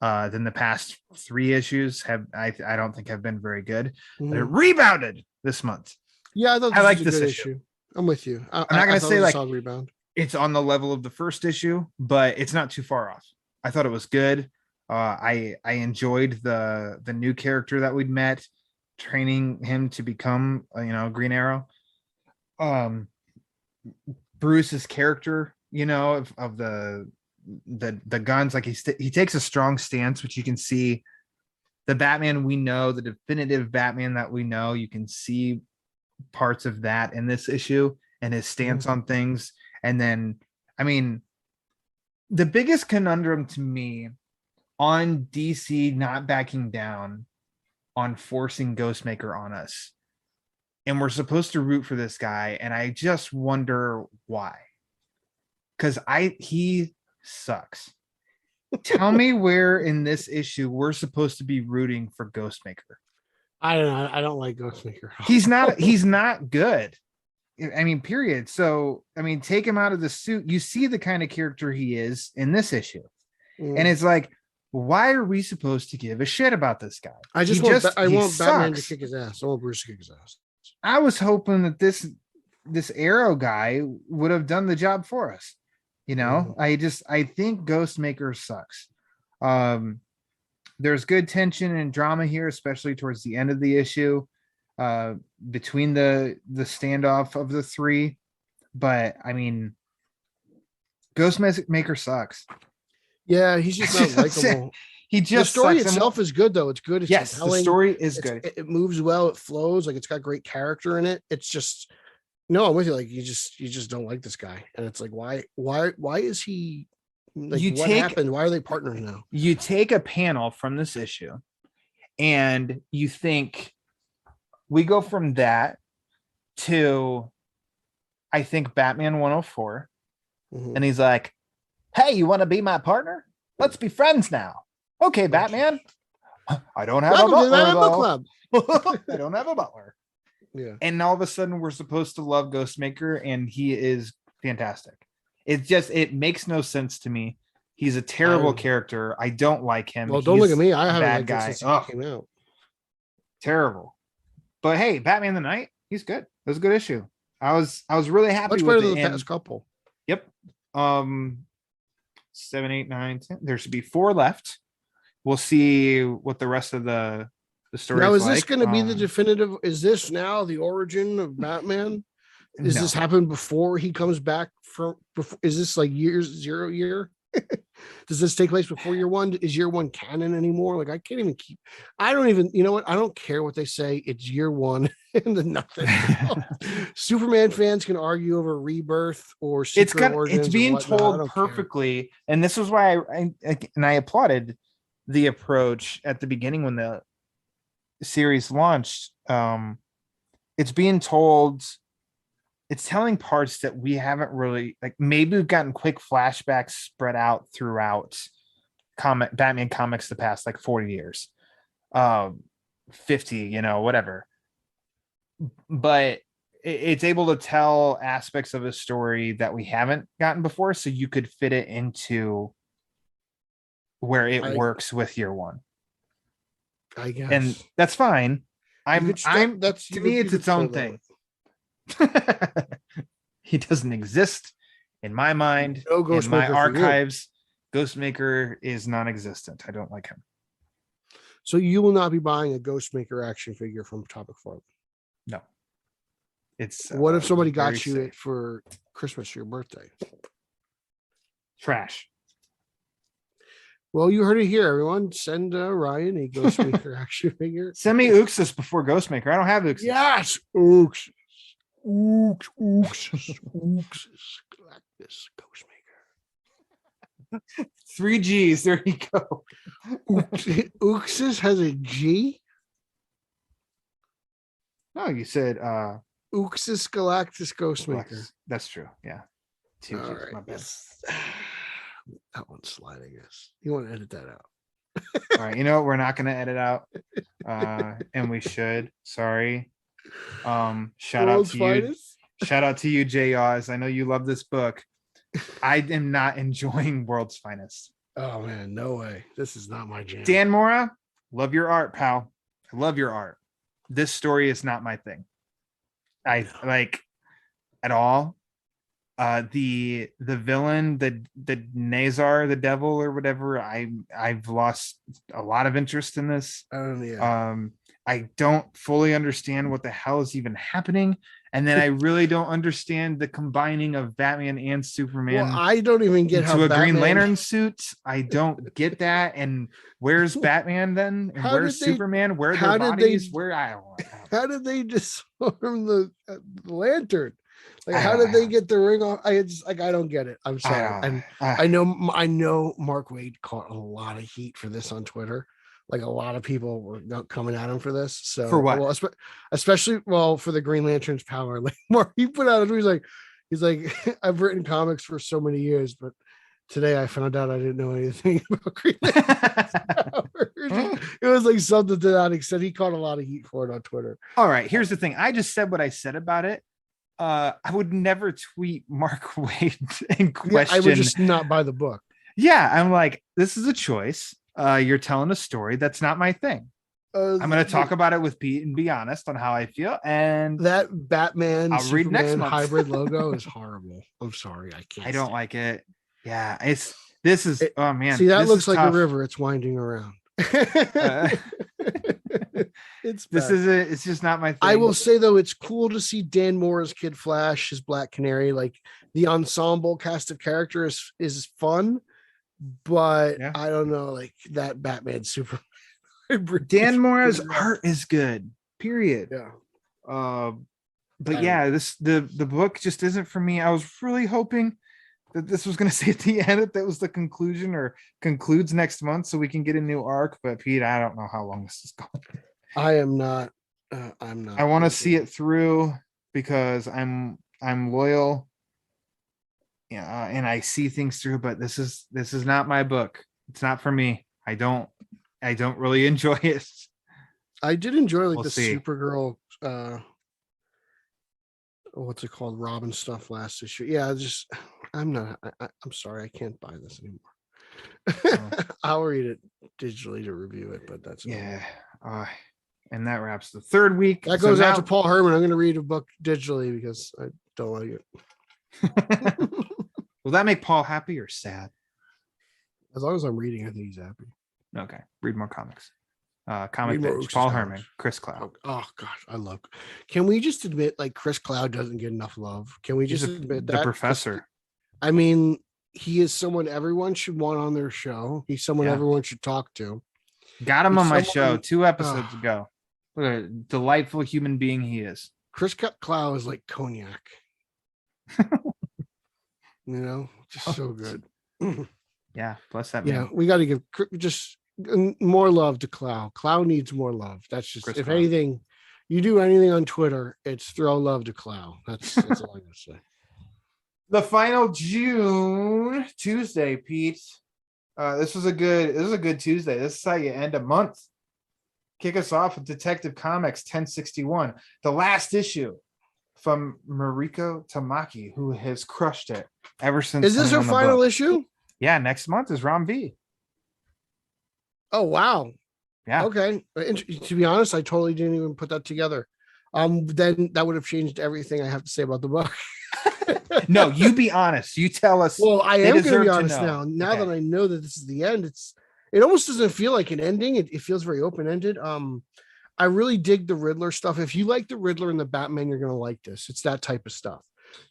S3: Then the past 3 issues I don't think have been very good. But it rebounded this month.
S4: Yeah, I like this issue. I'm with you.
S3: I'm not going to say like
S4: rebound.
S3: It's on the level of the first issue, but it's not too far off. I thought it was good. I enjoyed the new character that we'd met, training him to become Green Arrow. Bruce's character, of the guns, like he takes a strong stance, which you can see. The Batman we know, the definitive Batman that we know, you can see parts of that in this issue and his stance on things. And then, the biggest conundrum to me on DC not backing down on forcing Ghostmaker on us, and we're supposed to root for this guy, and I just wonder why. Because he sucks. Tell me where in this issue we're supposed to be rooting for Ghostmaker.
S4: I don't know. I don't like Ghostmaker.
S3: He's not good. Period. So, take him out of the suit. You see the kind of character he is in this issue. And it's like, why are we supposed to give a shit about this guy?
S4: I
S3: He
S4: want Batman to
S3: sucks.
S4: kick his ass. I want Bruce to kick his ass.
S3: I was hoping that this Arrow guy would have done the job for us. You know, I think Ghostmaker sucks. There's good tension and drama here, especially towards the end of the issue, between the standoff of the three. But I mean, Ghostmaker sucks.
S4: Yeah, he's just not likable.
S3: He just
S4: the story
S3: sucks.
S4: itself is good though. It's good. It's
S3: yes,
S4: compelling.
S3: the story is good.
S4: It moves well. It flows. Like it's got great character in it. It's just no. I'm with you. Like you just don't like this guy, and it's like why is he? Like what happened? Why are they partners now?
S3: You take a panel from this issue, and you think we go from that to, I think Batman 104, and he's like, "Hey, you want to be my partner? Let's be friends now." Okay, Batman. I don't have a butler. I don't have a butler.
S4: Yeah.
S3: And all of a sudden, we're supposed to love Ghostmaker, and he is fantastic. It makes no sense to me. He's a terrible character. I don't like him.
S4: Well, don't look at me. I haven't
S3: bad
S4: liked
S3: guy.
S4: him since he came out.
S3: Terrible. But hey, Batman the Night, he's good. It was a good issue. I was really happy
S4: Much
S3: with
S4: better
S3: it.
S4: than the past couple.
S3: Yep. 7, 8, 9, 10. There should be 4 left. We'll see what the rest of the story
S4: now.
S3: Is
S4: this
S3: like.
S4: going to be the definitive? Is this now the origin of Batman? Is this happen before he comes back from? Is this like zero year? Does this take place before year 1? Is year 1 canon anymore? Like I can't even keep. I don't even. You know what? I don't care what they say. It's year 1 and then nothing. Superman fans can argue over Rebirth or Secret Origins.
S3: It's being told perfectly, and this is why I applauded the approach at the beginning when the series launched. It's being told. It's telling parts that we haven't really like. Maybe we've gotten quick flashbacks spread out throughout Batman comics the past like 40 years, 50, whatever. But it's able to tell aspects of a story that we haven't gotten before, so you could fit it into where it works with year 1.
S4: I guess,
S3: and that's fine. To me, it's its own thing. He doesn't exist in my mind.
S4: No
S3: in my archives. Ghostmaker is non-existent. I don't like him.
S4: So you will not be buying a Ghostmaker action figure from Topic Farm?
S3: No. It's
S4: what if somebody got you it for Christmas or your birthday?
S3: Trash.
S4: Well, you heard it here, everyone. Send Ryan a Ghostmaker action figure.
S3: Send me Uxas before Ghostmaker. I don't have Uxas.
S4: Yes, Uxas. Uxas. Galactus Ghostmaker.
S3: 3 G's. There you go.
S4: Uxas has a G?
S3: No, you said
S4: Uxas Galactus Ghostmaker.
S3: That's true. Yeah. 2 G's.
S4: Right.
S3: My bad.
S4: That one's slide, I guess. You want to edit that out.
S3: All right. You know what? We're not going to edit out. And we should. Sorry. Shout out to you. Shout out to you, J. Oz. I know you love this book. I am not enjoying World's Finest.
S4: Oh man, no way. This is not my jam.
S3: Dan Mora, love your art, pal. I love your art. This story is not my thing. I like at all. The villain, the Nazar, the devil or whatever. I've lost a lot of interest in this. I don't fully understand what the hell is even happening. And then I really don't understand the combining of Batman and Superman.
S4: Well, I don't even get how
S3: a Green Lantern suit. I don't get that. And where's Batman then? And where's Superman? Where are their bodies?
S4: How did they disarm the lantern? Like, how did they get the ring off? I don't get it. I'm sorry. I know Mark Waid caught a lot of heat for this on Twitter. Like a lot of people were coming at him for this. So
S3: for what?
S4: Well, especially for the Green Lantern's power. Like Mark, he put out he's like, I've written comics for so many years, but today I found out I didn't know anything about Green Lantern's powers. It was like something to that extent. He caught a lot of heat for it on Twitter.
S3: All right, here's the thing. I just said what I said about it. I would never tweet Mark Waid and question.
S4: I would just not buy the book.
S3: Yeah, I'm like, this is a choice. You're telling a story that's not my thing. I'm going to talk about it with Pete and be honest on how I feel. And
S4: that Batman
S3: I'll read next
S4: Superman
S3: month.
S4: hybrid logo is horrible. I'm sorry, I can't.
S3: I don't
S4: stand
S3: like it. Yeah, this is oh man.
S4: See, that
S3: this
S4: looks
S3: is
S4: like
S3: tough.
S4: a river. It's winding around. It's
S3: this
S4: bad.
S3: isn't. It's just not my thing.
S4: I will say though, it's cool to see Dan Moore as Kid Flash, his Black Canary. Like the ensemble cast of characters is fun, but
S3: Yeah.
S4: I don't know, like that Batman Superman.
S3: Dan Mora's art is good. Period.
S4: Yeah.
S3: But yeah, the book just isn't for me. I was really hoping that this was going to say at the end that was the conclusion or concludes next month so we can get a new arc. But Pete, I don't know how long this is going.
S4: I am not. I'm not.
S3: I want to see it through because I'm loyal. Yeah, and I see things through. But this is not my book. It's not for me. I don't really enjoy it.
S4: I did enjoy like
S3: We'll
S4: the
S3: see.
S4: Supergirl. What's it called? Robin stuff last issue. Yeah, I'm not. I'm sorry, I can't buy this anymore. I'll read it digitally to review it, but that's
S3: yeah. And that wraps the third week.
S4: That goes out to Paul Herman. I'm going to read a book digitally because I don't like it.
S3: Will that make Paul happy or sad?
S4: As long as I'm reading, I think he's happy.
S3: Okay, read more comics. Comic
S4: Read more
S3: Bitch, Paul
S4: comics.
S3: Herman, Chris Cloud.
S4: Oh gosh, I love. Can we just admit like Chris Cloud doesn't get enough love? Can we just admit that?
S3: The professor.
S4: I mean, he is someone everyone should want on their show. He's someone everyone should talk to.
S3: Got him on my show 2 episodes ago. What a delightful human being he is.
S4: Chris Cloud is like cognac. Just so good.
S3: Yeah, bless that
S4: Yeah,
S3: man.
S4: we got to give just more love to Cloud. Cloud needs more love. That's just
S3: Chris
S4: if
S3: Cloud.
S4: anything, you do anything on Twitter, it's throw love to Cloud. That's all I'm gonna say.
S3: The final June Tuesday, Pete. This was a good Tuesday. This is how you end a month. Kick us off with Detective Comics 1061, the last issue from Mariko Tamaki, who has crushed it ever since.
S4: Is this her final issue?
S3: Yeah, next month is Rom V.
S4: Oh wow.
S3: Yeah.
S4: Okay. To be honest, I totally didn't even put that together. Then that would have changed everything I have to say about the book.
S3: No, you be honest. You tell us.
S4: Well, I am going to be honest
S3: know.
S4: now. Now that I know that this is the end, it almost doesn't feel like an ending. It feels very open-ended. I really dig the Riddler stuff. If you like the Riddler and the Batman, you're going to like this. It's that type of stuff.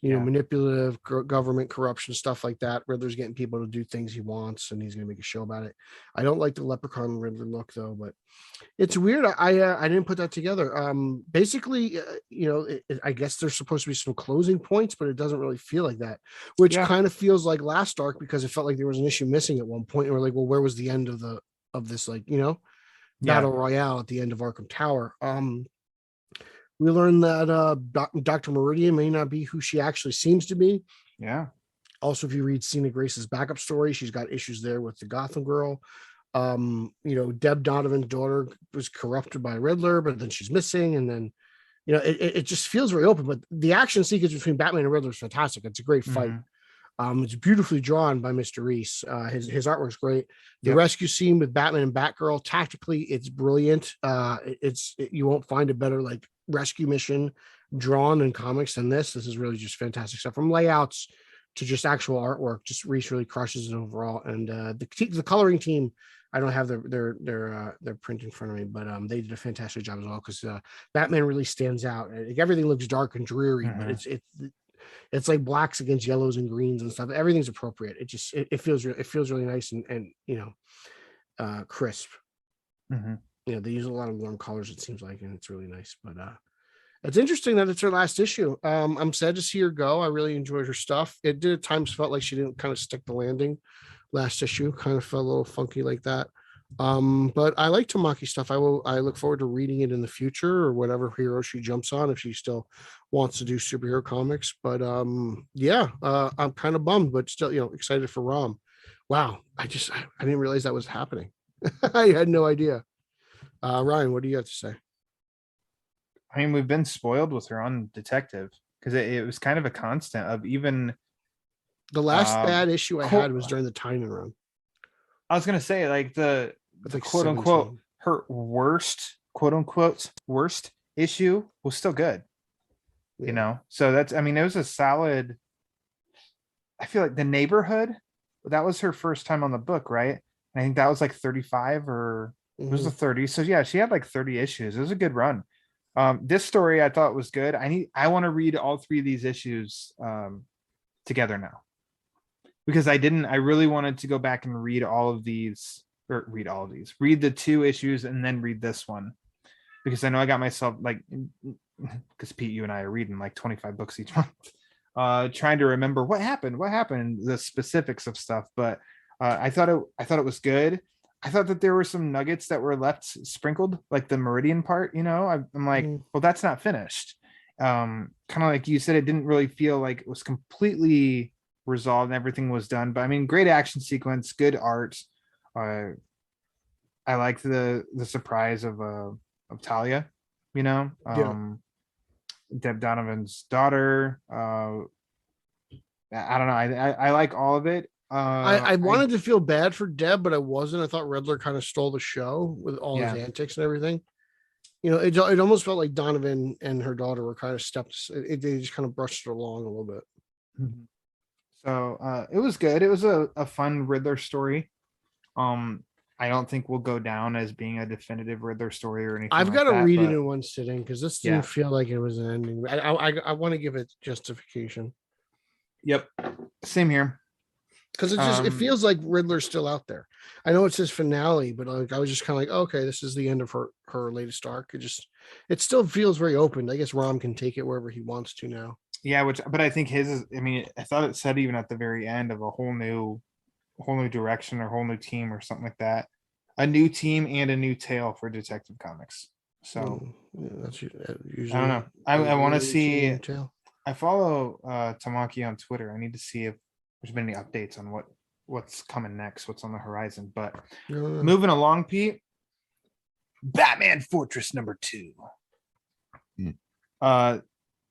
S4: Manipulative government corruption, stuff like that. Riddler's getting people to do things he wants, and he's going to make a show about it. I don't like the Leprechaun Riddler look though, but it's weird. I didn't put that together. Basically, I guess there's supposed to be some closing points, but it doesn't really feel like that, which kind of feels like last arc because it felt like there was an issue missing at one point. And we're like, well, where was the end of this battle royale at the end of Arkham Tower? We learned that Dr. Meridian may not be who she actually seems to be.
S3: Yeah.
S4: Also, if you read Cena Grace's backup story, she's got issues there with the Gotham Girl. Deb Donovan's daughter was corrupted by Riddler, but then she's missing. And then, it just feels very open. But the action sequence between Batman and Riddler is fantastic. It's a great fight. It's beautifully drawn by Mr. Reese. His artwork's great. The rescue scene with Batman and Batgirl, tactically, it's brilliant. You won't find a better rescue mission drawn in comics than this. This is really just fantastic stuff, from layouts to just actual artwork. Just Reese really crushes it overall. And the coloring team, I don't have their print in front of me, but they did a fantastic job as well, because Batman really stands out. Everything looks dark and dreary, but it's like blacks against yellows and greens and stuff. Everything's appropriate. It feels really nice and crisp. They use a lot of warm colors, it seems like, and it's really nice. But it's interesting that it's her last issue. I'm sad to see her go. I really enjoyed her stuff. It did at times felt like she didn't kind of stick the landing. Last issue kind of felt a little funky like that. But I like Tamaki stuff. I look forward to reading it in the future, or whatever hero she jumps on, if she still wants to do superhero comics. But I'm kind of bummed, but still, excited for Rom. Wow, I didn't realize that was happening. I had no idea. Ryan, what do you have to say?
S3: I mean, we've been spoiled with her on Detective, because it was kind of a constant of even
S4: the last bad issue I had was during the Tynan run.
S3: I was gonna say like the
S4: It's like
S3: quote unquote
S4: 17.
S3: her worst quote unquote worst issue was still good. You
S4: Yeah.
S3: know, so that's I mean it was a solid. I feel like the neighborhood that was her first time on the book, right? And I think that was like 35 or it was the
S4: Mhm.
S3: 30. So yeah, she had like 30 issues. It was a good run. This story I thought was good. I want to read all three of these issues together now because I really wanted to go back and read all of these or read all of these, read the two issues and then read this one because I know I got myself like, because Pete, you and I are reading like 25 books each month, trying to remember what happened, the specifics of stuff. But I thought it was good. I thought that there were some nuggets that were left sprinkled, like the Meridian part. You know, I'm like,
S4: Mhm.
S3: well, that's not finished. Kind of like you said, it didn't really feel like it was completely resolved and everything was done. But I mean, great action sequence, good art. Uh, I liked the surprise of Talia. You know,
S4: Yeah.
S3: Deb Donovan's daughter. I don't know. I like all of it.
S4: I wanted to feel bad for Deb, but I wasn't. I thought Riddler kind of stole the show with all his
S3: Yeah.
S4: antics and everything. You know, it almost felt like Donovan and her daughter were kind of steps. They just kind of brushed it along a little bit.
S3: Mhm. So it was good. It was a fun Riddler story. Um, I don't think we'll go down as being a definitive Riddler story or anything
S4: I've
S3: like
S4: got to
S3: that.
S4: read it
S3: But
S4: in one sitting because this
S3: yeah.
S4: didn't feel like it was an ending. I want to give it justification
S3: Yep. Same here.
S4: because it feels like Riddler's still out there. I know it's his finale, but like I was just kind of like, okay, this is the end of her latest arc. It still feels very open. I guess Rom can take it wherever he wants to now.
S3: Yeah, but I think his is, I mean, I thought it said even at the very end of a whole new direction or whole new team or something like that. A new team and a new tale for Detective Comics. So
S4: Yeah, that's usually.
S3: I don't know. I want to see.
S4: Tale.
S3: I follow Tamaki on Twitter. I need to see if there's been any updates on what's coming next, what's on the horizon. But moving along, Pete. Batman Fortress #2.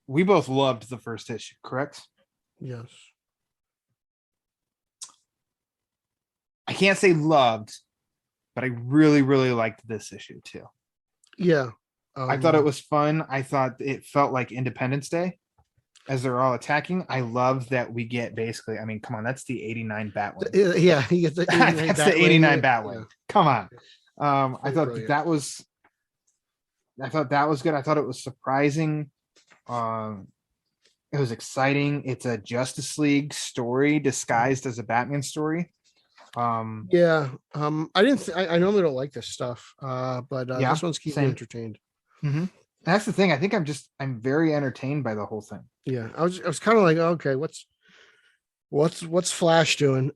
S3: We both loved the first issue, correct?
S4: Yes.
S3: I can't say loved, but I really, really liked this issue too.
S4: Yeah.
S3: I thought it was fun. I thought it felt like Independence Day as they're all attacking. I love that we get basically, I mean, come on, that's the 89 Batwing.
S4: Yeah, he gets the 89
S3: that's the 89
S4: Batwing.
S3: Batwing.
S4: Yeah.
S3: Come on. I thought
S4: brilliant.
S3: that was good. I thought it was surprising. It was exciting. It's a Justice League story disguised as a Batman story.
S4: Yeah. I didn't. I normally don't like this stuff. But
S3: Yeah,
S4: this one's keeping me entertained.
S3: Mm-hmm. That's the thing. I think I'm very entertained by the whole thing.
S4: Yeah, I was kind of like, okay, what's Flash doing?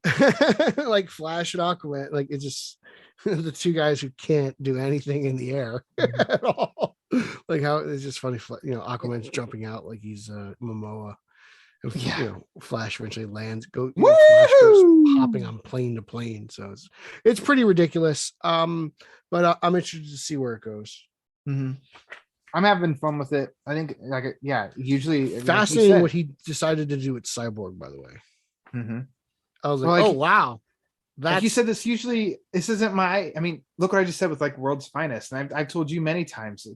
S4: Like Flash and Aquaman, like it's just the two guys who can't do anything in the air at all. Like how it's just funny, you know, Aquaman's jumping out like he's Momoa.
S3: Yeah.
S4: Flash eventually lands. Flash goes hopping on plane to plane. So it's pretty ridiculous. But I'm interested to see where it goes.
S3: Mm-hmm. I'm having fun with it. I think, usually
S4: Fascinating
S3: like
S4: what he decided to do with Cyborg, by the way.
S3: Mm-hmm.
S4: I was like, wow.
S3: Like you said, this isn't my. I mean, look what I just said with like World's Finest, and I've told you many times.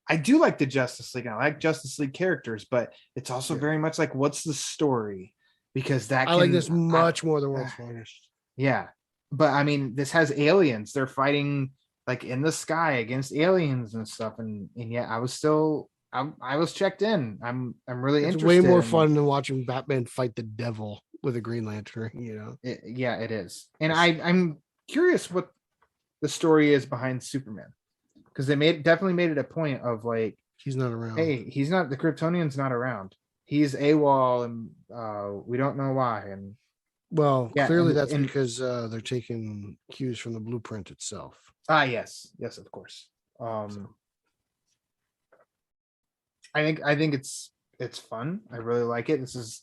S3: I do like the Justice League. And I like Justice League characters, but it's also very much like, what's the story? Because I
S4: like this much more than World's Finest.
S3: Yeah, but I mean, this has aliens. They're fighting like in the sky against aliens and stuff, and yet I was still. I was checked in. I'm really
S4: it's
S3: interested.
S4: Way more fun than watching Batman fight the devil with a Green Lantern. You know.
S3: It is, and I'm curious what the story is behind Superman. Because they definitely made it a point of like
S4: he's not around.
S3: Hey, he's not the Kryptonian's not around. He's AWOL, and we don't know why. And
S4: clearly that's because they're taking cues from the blueprint itself.
S3: Yes, of course. I think it's fun. I really like it. This is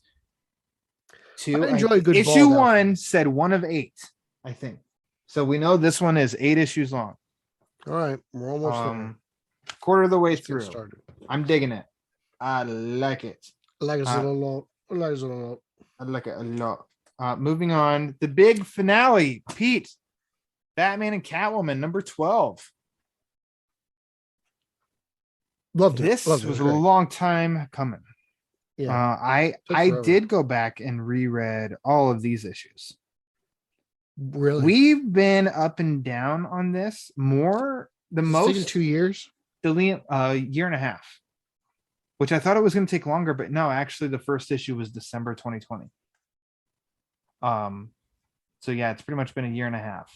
S3: two.
S4: I enjoy a good
S3: issue 1 said 1 of 8. I think so. We know this one is 8 issues long.
S4: All right, we're almost there.
S3: Quarter of the way through. I'm digging it. I like it.
S4: I like it a lot. I like it a lot.
S3: Moving on, the big finale, Pete. Batman and Catwoman, number 12.
S4: Loved it.
S3: This
S4: Loved it.
S3: was a
S4: great.
S3: long time coming.
S4: Yeah.
S3: I did go back and reread all of these issues.
S4: Really?
S3: We've been up and down on this more. The
S4: It's
S3: most
S4: taken 2 years.
S3: Year and a half, which I thought it was going to take longer, but no, actually, the first issue was December 2020. So yeah, it's pretty much been a year and a half.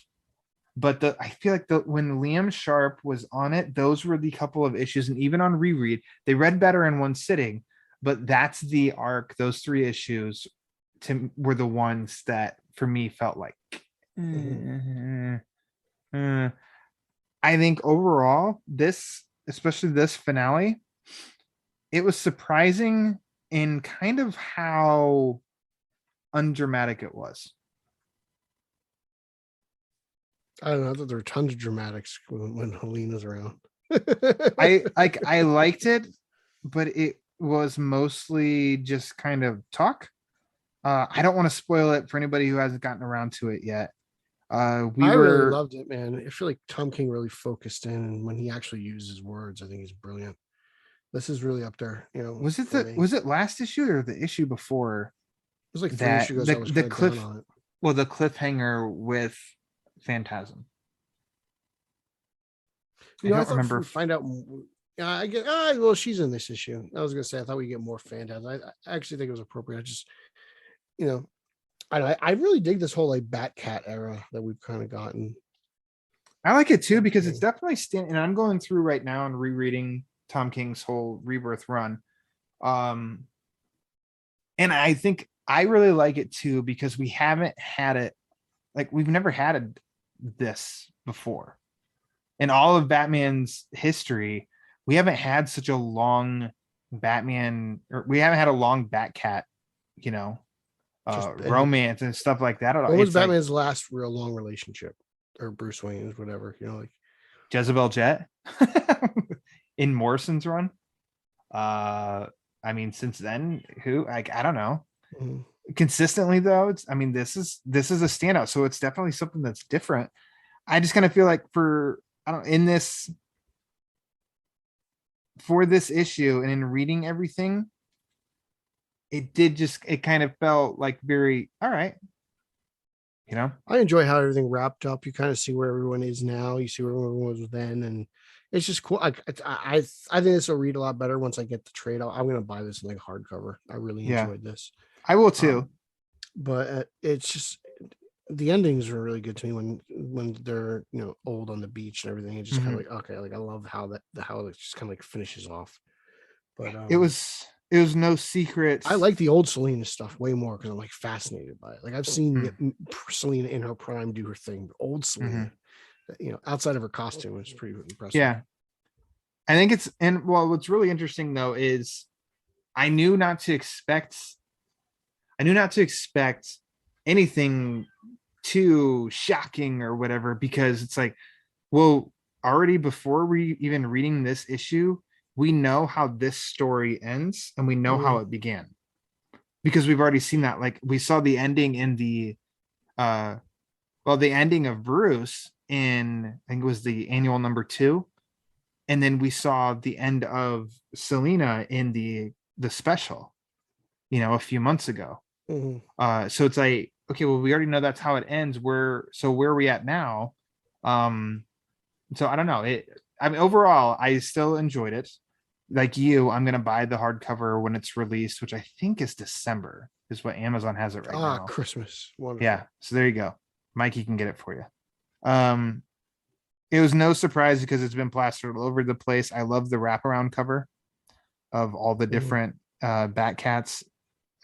S3: But I feel like when Liam Sharp was on it, those were the couple of issues, and even on reread, they read better in one sitting. But that's the arc. Those 3 issues were the ones that for me felt like. I think overall, especially this finale, it was surprising in kind of how undramatic it was.
S4: I don't know. I thought there were tons of dramatics when Helena's around.
S3: I liked it, but it was mostly just kind of talk. I don't want to spoil it for anybody who hasn't gotten around to it yet.
S4: I really loved it, man. I feel like Tom King really focused in, and when he actually uses words, I think he's brilliant. This is really up there. You know,
S3: was it last issue or the issue before?
S4: It was like 3 issues. I was the
S3: cliff
S4: down on it.
S3: Well, the cliffhanger with Phantasm.
S4: You know, I don't remember. Find out. Yeah, I get. Well, she's in this issue. I was gonna say I thought we get more Phantasm. I actually think it was appropriate. I just, you know, I really dig this whole like Batcat era that we've kind of gotten.
S3: I like it too because it's definitely and I'm going through right now and rereading Tom King's whole Rebirth run. And I think I really like it too because we haven't had it, like we've never had this before. In all of Batman's history, we haven't had such a long Batman, or we haven't had a long Batcat, you know, romance and stuff like that.
S4: What was Batman's last real long relationship, or Bruce Wayne's, whatever, you know, like
S3: Jezebel Jet in Morrison's run? I mean, since then, I don't know. Mm-hmm. Consistently though, this is a standout, so it's definitely something that's different. I just kind of feel like for this issue and in reading everything, it kind of felt like very all right. You know,
S4: I enjoy how everything wrapped up. You kind of see where everyone is now. You see where everyone was then, and it's just cool. I think this will read a lot better once I get the trade. I'm gonna buy this in like hardcover. I really enjoyed this.
S3: I will too.
S4: But it's just the endings are really good to me when they're, you know, old on the beach and everything. It's just kind of like, okay, like I love how it just kind of like finishes off. But it was no secret.
S3: I
S4: like the old Selena stuff way more because I'm like fascinated by it. Like I've seen Selena in her prime do her thing, but old Selena, you know, outside of her costume, is pretty impressive.
S3: Yeah, I think what's really interesting though is I knew not to expect anything too shocking or whatever, because it's like, well, already before we even reading this issue, we know how this story ends and we know how it began because we've already seen that. Like we saw the ending in the ending of Bruce in, I think it was the annual number 2, and then we saw the end of Selena in the special, you know, a few months ago. So it's like, okay, well, we already know that's how it ends. Where are we at now? So I don't know. I mean, overall, I still enjoyed it. Like you, I'm gonna buy the hardcover when it's released, which I think is December, is what Amazon has it right now.
S4: Christmas. Wonderful.
S3: Yeah. So there you go. Mikey can get it for you. It was no surprise because it's been plastered all over the place. I love the wraparound cover of all the different Batcats.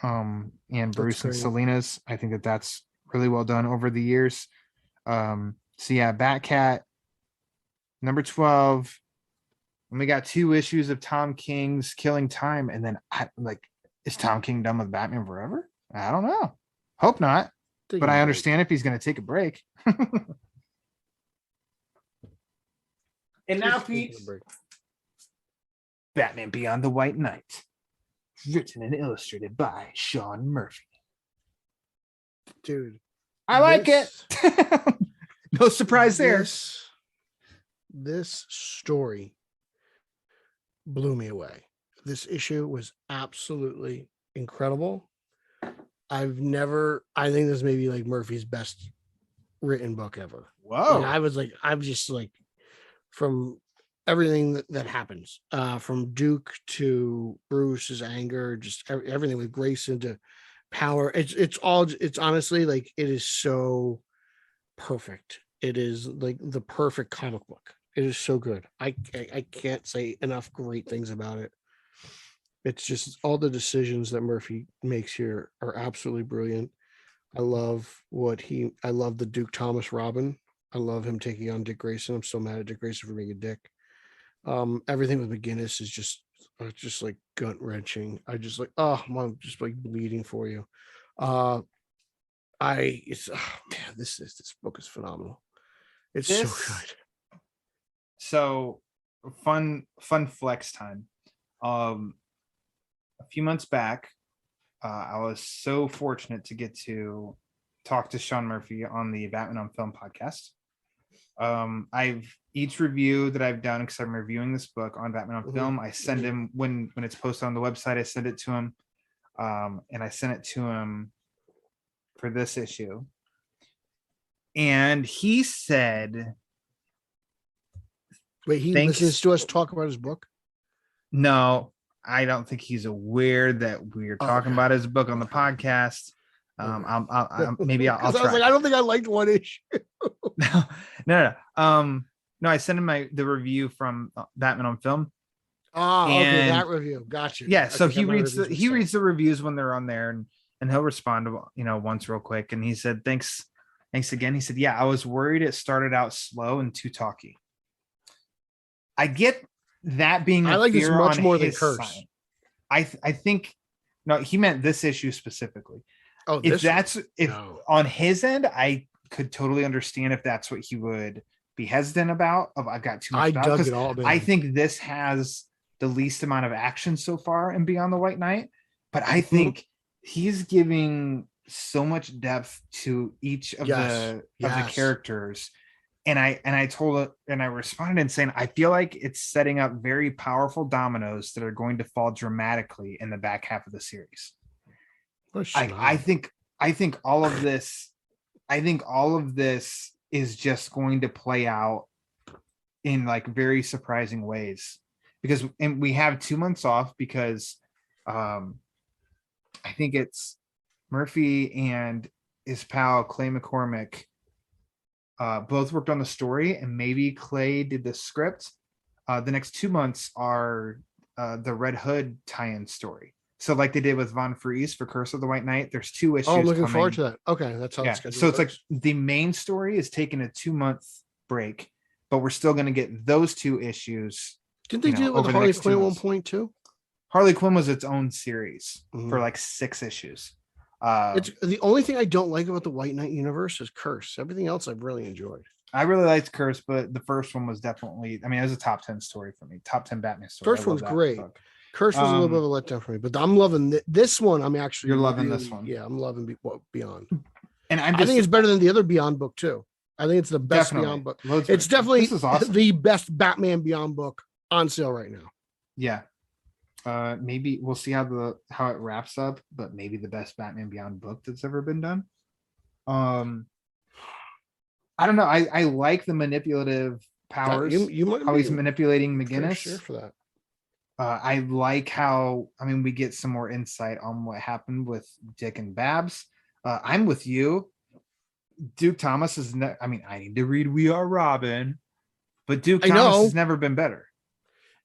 S3: And Bruce and Selena's. I think that's really well done over the years. So yeah, Batcat number 12. And we got 2 issues of Tom King's Killing Time, and then is Tom King done with Batman forever? I don't know. Hope not. But I understand if he's going to take a break. And now, Pete, Batman Beyond the White Knight. Written and illustrated by Sean Murphy.
S4: Dude,
S3: I like it. No surprise there.
S4: This story blew me away. This issue was absolutely incredible. I think this may be like Murphy's best written book ever.
S3: Whoa.
S4: Like, I'm just like, from everything that happens, from Duke to Bruce's anger, just everything with Grayson to Power. It's honestly like, it is so perfect. It is like the perfect comic book. It is so good. I can't say enough great things about it. It's just all the decisions that Murphy makes here are absolutely brilliant. I love the Duke Thomas Robin. I love him taking on Dick Grayson. I'm so mad at Dick Grayson for being a dick. Everything with McGinnis is just like gut wrenching. I just like, I'm just like bleeding for you. This book is phenomenal. It's so good.
S3: So fun flex time. A few months back, I was so fortunate to get to talk to Sean Murphy on the Batman on Film podcast. Each review that I've done, because I'm reviewing this book on Batman on Film, I send him when it's posted on the website, I send it to him. And I sent it to him for this issue. And he said,
S4: wait, he listens to us talk about his book?
S3: No, I don't think he's aware that we're talking about his book on the podcast. I'll maybe I'll try.
S4: I was like, I don't think I liked one issue.
S3: No. No, I sent him the review from Batman on Film.
S4: Oh, okay, that review. Gotcha.
S3: Yeah, so he reads the reviews when they're on there, and he'll respond to once real quick. And he said, Thanks again. He said, yeah, I was worried it started out slow and too talky. I get that being
S4: I like this much more than Curse.
S3: Side. I think no, he meant this issue specifically.
S4: Oh,
S3: on his end, I could totally understand if that's what he would be hesitant about. I've got too much.
S4: Dug it all,
S3: I think this has the least amount of action so far in Beyond the White Knight, but I think he's giving so much depth to each of the characters. And I responded in saying, I feel like it's setting up very powerful dominoes that are going to fall dramatically in the back half of the series. I think all of this is just going to play out in like very surprising ways, because we have 2 months off because I think it's Murphy and his pal Clay McCormick both worked on the story, and maybe Clay did the script. The next 2 months are the Red Hood tie-in story. So like they did with Von Fries for Curse of the White Knight, there's 2 issues.
S4: Oh, I'm looking forward to that. Okay, that's how
S3: it's so it's like the main story is taking a 2-month break, but we're still going to get those 2 issues.
S4: Didn't they do it with Harley Quinn at one point too?
S3: Harley Quinn was its own series for like 6 issues.
S4: It's the only thing I don't like about the White Knight universe is Curse. Everything else I've really enjoyed.
S3: I really liked Curse, but the first one was definitely, it was a top 10 story for me. Top 10 Batman story.
S4: First one's great. Book. Curse was a little bit of a letdown for me, but I'm loving this one. You're
S3: loving this one.
S4: Yeah, I'm loving Beyond.
S3: And I
S4: think it's better than the other Beyond book too. I think it's the best Beyond book. It's definitely awesome. The best Batman Beyond book on sale right now.
S3: Yeah. Maybe we'll see how it wraps up, but maybe the best Batman Beyond book that's ever been done. I don't know. I like the manipulative powers. How he's manipulating McGinnis.
S4: Sure for that.
S3: I like how we get some more insight on what happened with Dick and Babs. I'm with you. Duke Thomas is. I need to read We Are Robin, but Duke Thomas has never been better.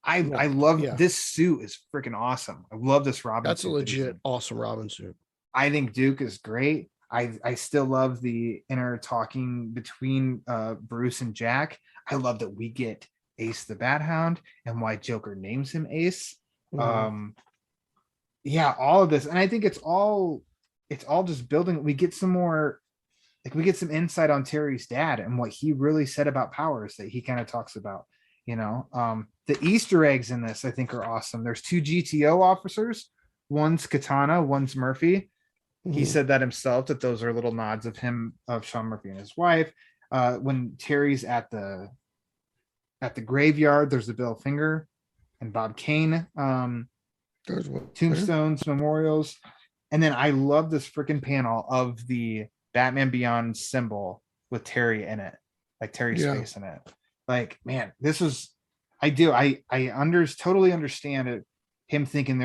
S3: I love this suit is freaking awesome. I love this Robin.
S4: That's a legit awesome Robin suit.
S3: I think Duke is great. I still love the inner talking between Bruce and Jack. I love that we get Ace the Bat Hound and why Joker names him Ace. All of this, and I think it's all just building. We get some more, we get some insight on Terry's dad and what he really said about powers that he kind of talks about. The Easter eggs in this I think are awesome. There's 2 GTO officers. One's Katana, one's Murphy. He said that himself, that those are little nods of Sean Murphy and his wife. when Terry's at the graveyard, there's the Bill Finger and Bob Kane tombstones, memorials. And then I love this freaking panel of the Batman Beyond symbol with Terry in it, like Terry's face in it. Like, man, this was, I totally understand it. Him thinking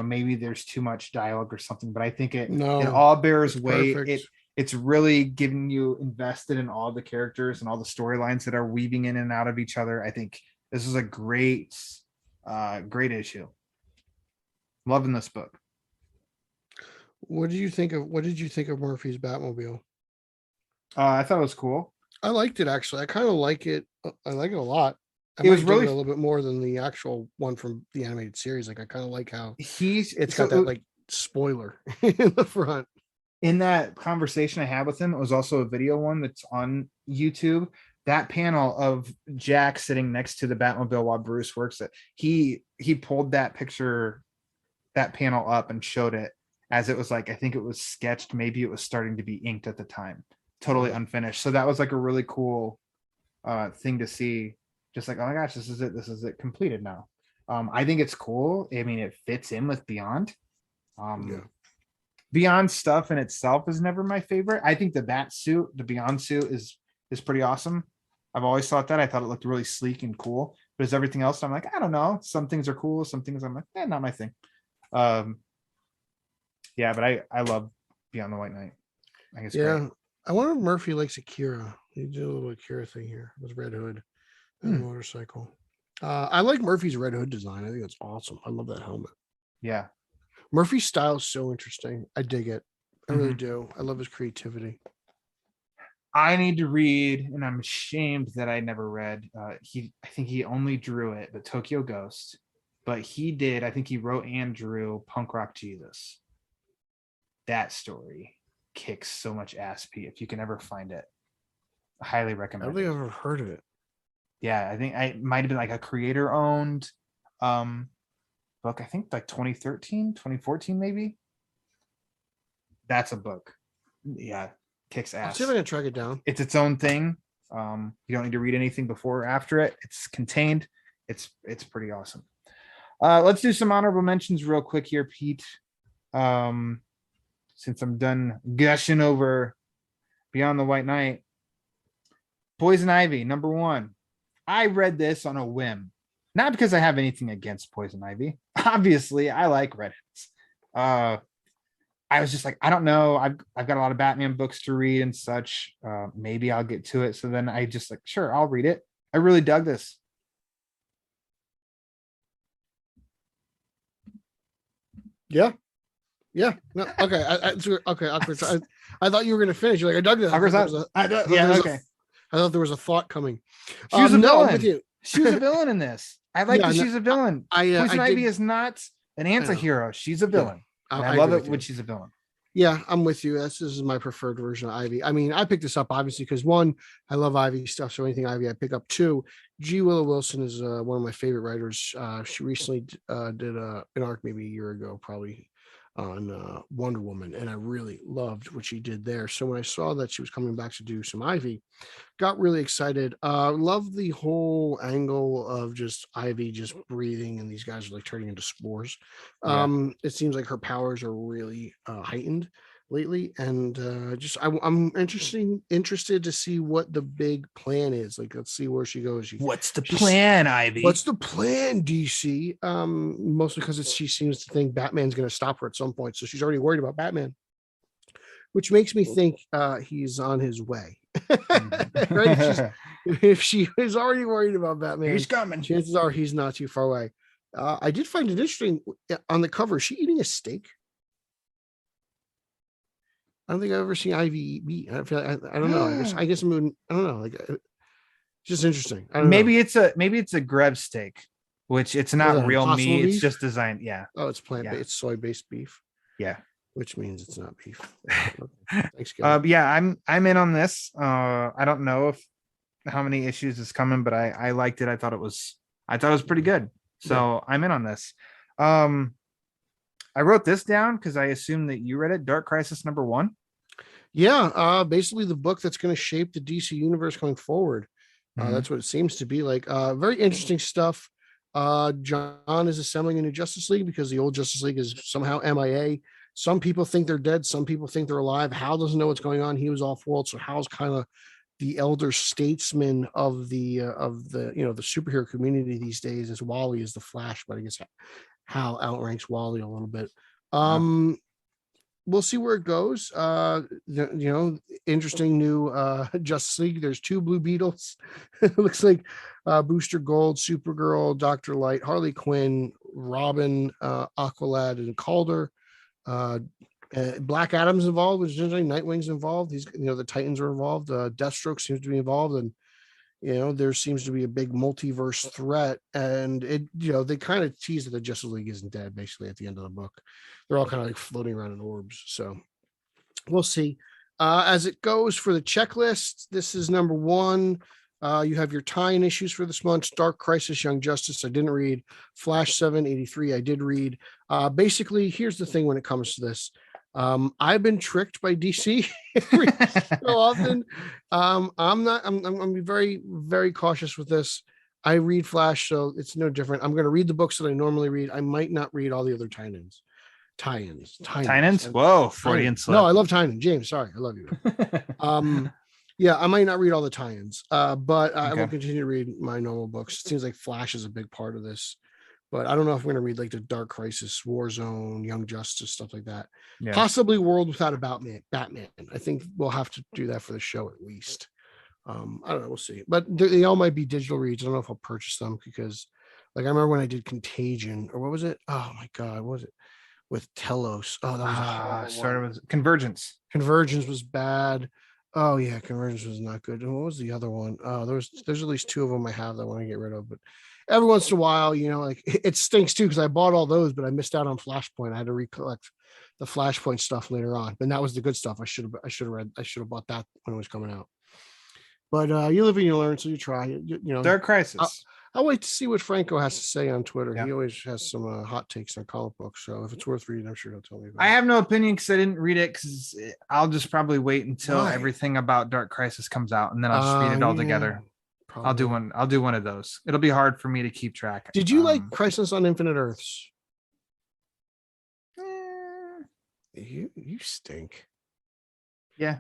S3: maybe there's too much dialogue or something, but I think it all bears weight. Perfect. It's really getting you invested in all the characters and all the storylines that are weaving in and out of each other. I think this is a great issue. Loving this book.
S4: What did you think of Murphy's Batmobile?
S3: I thought it was cool.
S4: I liked it, actually. I kind of like it. I like it a lot. It
S3: was really
S4: a little bit more than the actual one from the animated series. Like, I kind of like how it's
S3: got
S4: that like spoiler in the front.
S3: In that conversation I had with him, it was also a video one that's on YouTube. That panel of Jack sitting next to the Batmobile while Bruce works it. He pulled that panel up and showed it as it was like, I think it was sketched. Maybe it was starting to be inked at the time, totally unfinished. So that was like a really cool thing to see. Just like, oh my gosh, this is it completed now. I think it's cool. I mean, it fits in with Beyond. Beyond stuff in itself is never my favorite. I think the Beyond suit is pretty awesome. I've always thought that. I thought it looked really sleek and cool. But as everything else, I'm like, I don't know. Some things are cool. Some things I'm like, not my thing. But I love Beyond the White Knight. I think it's great.
S4: I wonder if Murphy likes Akira. He did a little Akira thing here with Red Hood and the motorcycle. I like Murphy's Red Hood design. I think it's awesome. I love that helmet.
S3: Yeah.
S4: Murphy's style is so interesting. I dig it. I really do. I love his creativity.
S3: I need to read, and I'm ashamed that I never read. I think he only drew it, but Tokyo Ghost. But he did. I think he wrote and drew Punk Rock Jesus. That story kicks so much ass, Pete. If you can ever find it, I highly recommend.
S4: I don't think I've ever heard of it.
S3: Yeah, I think it might have been like a creator-owned book. I think like 2013, 2014, maybe. That's a book. Yeah, kicks ass.
S4: I'll see if I can track it down.
S3: It's its own thing. You don't need to read anything before or after it. It's contained. It's pretty awesome. Let's do some honorable mentions real quick here, Pete. Since I'm done gushing over Beyond the White Knight. Poison Ivy, number 1. I read this on a whim. Not because I have anything against Poison Ivy. Obviously, I like Reddits. I was just like, I don't know. I've got a lot of Batman books to read and such. Maybe I'll get to it. So then I just like, sure, I'll read it. I really dug this.
S4: Yeah. No, okay. Awkward. I thought you were gonna finish. You're like, I dug that. I thought there was a thought coming.
S3: She was a villain.
S4: No, with you.
S3: She was a villain in this. I like that she's a villain. Poison Ivy is not an anti-hero. She's a villain. I love it when she's a villain.
S4: Yeah, I'm with you. This is my preferred version of Ivy. I mean, I picked this up obviously because 1, I love Ivy stuff. So anything Ivy, I pick up. 2, G. Willow Wilson is one of my favorite writers. She recently did an arc maybe a year ago, probably, on Wonder Woman, and I really loved what she did there. So when I saw that she was coming back to do some Ivy, got really excited. Love the whole angle of just Ivy just breathing and these guys are like turning into spores. It seems like her powers are really heightened lately, and I'm interested to see what the big plan is. Like, let's see where she goes.
S3: What's the plan, Ivy?
S4: What's the plan, DC? Mostly because she seems to think Batman's going to stop her at some point, so she's already worried about Batman, which makes me think he's on his way. Right? If she is already worried about Batman,
S3: he's coming.
S4: Chances are he's not too far away. I did find it interesting on the cover. Is she eating a steak? I don't think I've ever seen Ivy eat meat. I don't know. I guess I'm moving. I don't know. Like, just interesting. I don't know.
S3: Maybe it's a Greb steak, which it's not real meat. It's just designed. Yeah.
S4: Oh, it's plant-based. It's soy-based beef.
S3: Yeah.
S4: Which means it's not beef.
S3: Thanks, guys. Yeah, I'm in on this. I don't know how many issues is coming, but I liked it. I thought it was pretty good. So I'm in on this. I wrote this down because I assumed that you read it. Dark Crisis number 1.
S4: Yeah, basically the book that's going to shape the DC universe going forward.
S3: Mhm.
S4: That's what it seems to be like. Very interesting stuff. John is assembling a new Justice League because the old Justice League is somehow MIA. Some people think they're dead. Some people think they're alive. Hal doesn't know what's going on. He was off-world, so Hal's kind of the elder statesman of the the superhero community these days. As Wally is the Flash, but I guess Hal outranks Wally a little bit. We'll see where it goes. Interesting new Justice League. There's 2 Blue Beetles. It looks like Booster Gold, Supergirl, Dr. Light, Harley Quinn, Robin, Aqualad, and Calder. Black Adam's involved, which is interesting. Nightwing's involved. The Titans are involved. Deathstroke seems to be involved, and there seems to be a big multiverse threat. And they kind of tease that the Justice League isn't dead. Basically, at the end of the book, they're all kind of like floating around in orbs. So we'll see. As it goes for the checklist, this is number 1. You have your tie-in issues for this month: Dark Crisis, Young Justice. I didn't read. Flash 783. I did read. Basically, here's the thing when it comes to this. I've been tricked by DC every so often. I'm gonna be very, very cautious with this. I read Flash, so it's no different. I'm gonna read the books that I normally read. I might not read all the other tie-ins.
S3: Whoa, Freudian slip.
S4: No, I love tie-in. James, sorry, I love you. Yeah, I might not read all the tie-ins, but I will continue to read my normal books. It seems like Flash is a big part of this. But I don't know if I'm going to read like the Dark Crisis, Warzone, Young Justice, stuff like that. Yeah. Possibly World Without a Batman. I think we'll have to do that for the show at least. I don't know. We'll see. But they all might be digital reads. I don't know if I'll purchase them because, like, I remember when I did Contagion, or what was it? Oh my God, what was it? With Telos. Oh, that was
S3: started with Convergence.
S4: Convergence was bad. Oh yeah, Convergence was not good. And what was the other one? There's at least 2 of them I have that I want to get rid of, but every once in a while, like it stinks too because I bought all those, but I missed out on Flashpoint. I had to recollect the Flashpoint stuff later on, but that was the good stuff. I should have bought that when it was coming out. But you live and you learn, so you try.
S3: Dark Crisis.
S4: I'll wait to see what Franco has to say on Twitter. Yeah. He always has some hot takes on comic books, so if it's worth reading, I'm sure he'll tell me about
S3: it. I have no opinion because I didn't read it because I'll just probably wait until everything about Dark Crisis comes out, and then I'll just read it all together. Probably. I'll do one of those. It'll be hard for me to keep track.
S4: Did you like Crisis on Infinite Earths? You stink.
S3: Yeah.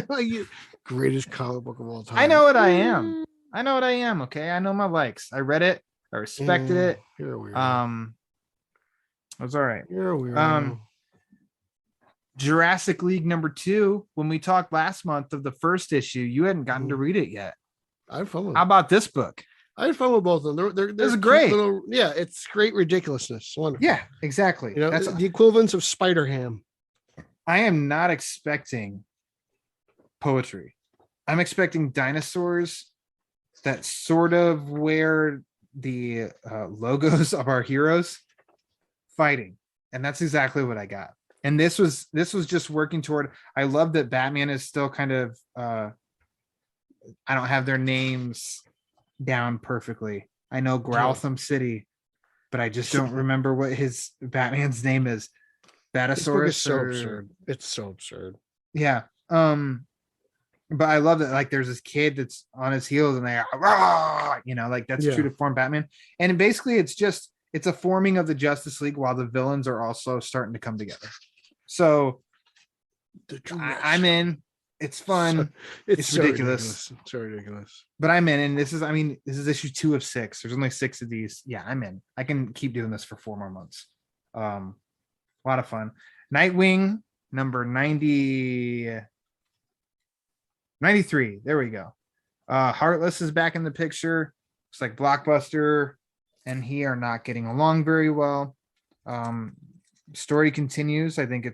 S4: Like greatest comic book of all time.
S3: I know what I am. Okay. I know my likes. I read it. I respected it.
S4: You're weird.
S3: It was all right.
S4: You're weird.
S3: Jurassic League #2. When we talked last month of the first issue, you hadn't gotten to read it yet.
S4: I had fun with
S3: How about this book?
S4: I had fun with both of them. They're
S3: great.
S4: It's great ridiculousness. Wonderful.
S3: Yeah, exactly.
S4: That's the equivalence of Spider-Ham.
S3: I am not expecting poetry. I'm expecting dinosaurs that sort of wear the logos of our heroes fighting, and that's exactly what I got. And this was just working toward. I love that Batman is still kind of. I don't have their names down perfectly. I know Groutham City, but I just don't remember what his Batman's name is. Batasaurus.
S4: It's so absurd.
S3: Yeah. But I love that. Like, there's this kid that's on his heels, and they're like that's true to form Batman. And basically, it's a forming of the Justice League while the villains are also starting to come together. So I'm in. It's fun. It's so ridiculous.
S4: It's so ridiculous.
S3: But I'm in, and this is issue 2 of 6. There's only 6 of these. Yeah, I'm in. I can keep doing this for 4 more months. A lot of fun. Nightwing number 93. There we go. Heartless is back in the picture. It's like Blockbuster and he are not getting along very well. Story continues. I think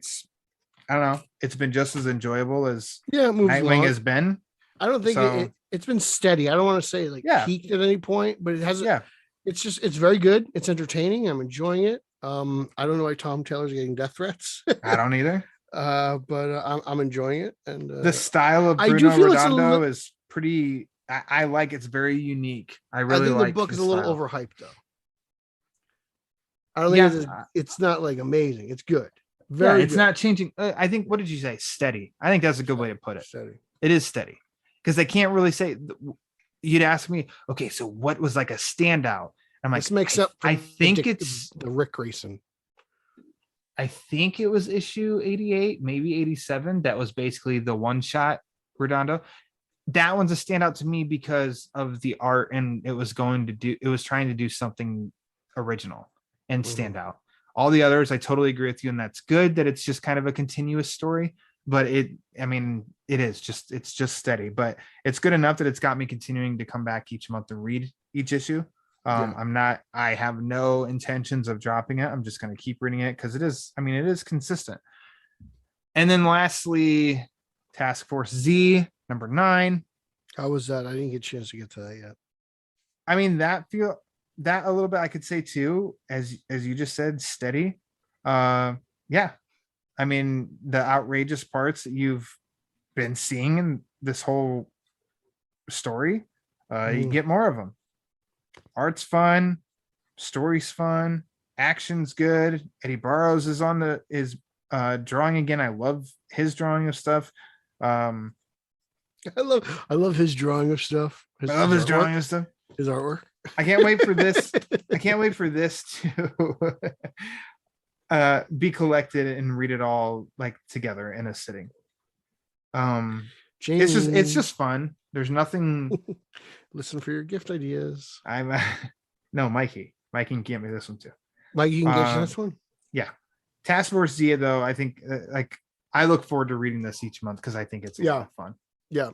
S3: I don't know. It's been just as enjoyable as Nightwing has been.
S4: I don't think it's been steady. I don't want to say peaked at any point, but it hasn't. Yeah. It's very good. It's entertaining. I'm enjoying it. I don't know why Tom Taylor's getting death threats.
S3: I don't either.
S4: But I'm enjoying it. And
S3: the style of Bruno Redondo is pretty. I like. It's very unique. I really like.
S4: The book is a little overhyped though. I don't think it's not like amazing. It's good. Very
S3: it's
S4: good.
S3: not changing. I think, what did you say? Steady. I think that's a good way to put it.
S4: Steady.
S3: It is steady because they can't really say. You'd ask me, okay, so what was like a standout? I'm like,
S4: This makes up for
S3: I think it's
S4: the Rick Grayson.
S3: I think it was issue 88, maybe 87. That was basically the one shot Redondo. That one's a standout to me because of the art, and it was trying to do something original and stand out. All the others, I totally agree with you, and that's good that it's just kind of a continuous story. But it's just steady, but it's good enough that it's got me continuing to come back each month and read each issue. I have no intentions of dropping it. I'm just going to keep reading it because it is consistent. And then lastly, Task Force Z number 9.
S4: How was that? I didn't get a chance to get to that yet.
S3: I mean, that a little bit I could say too, as you just said, steady. Yeah. I mean, the outrageous parts that you've been seeing in this whole story, you get more of them. Art's fun, story's fun, action's good. Eddie Burrows is drawing again. I love his drawing of stuff.
S4: I love his drawing of stuff.
S3: I love his drawing of stuff.
S4: His artwork.
S3: I can't wait for this. I can't wait for this to be collected and read it all like together in a sitting.
S4: Jamie,
S3: it's just fun. There's nothing.
S4: Listen for your gift ideas.
S3: No, Mikey can get me this one too.
S4: Mikey can get you this one.
S3: Yeah, Task Force Zia though. I think I look forward to reading this each month because I think it's a lot of fun.
S4: Yeah,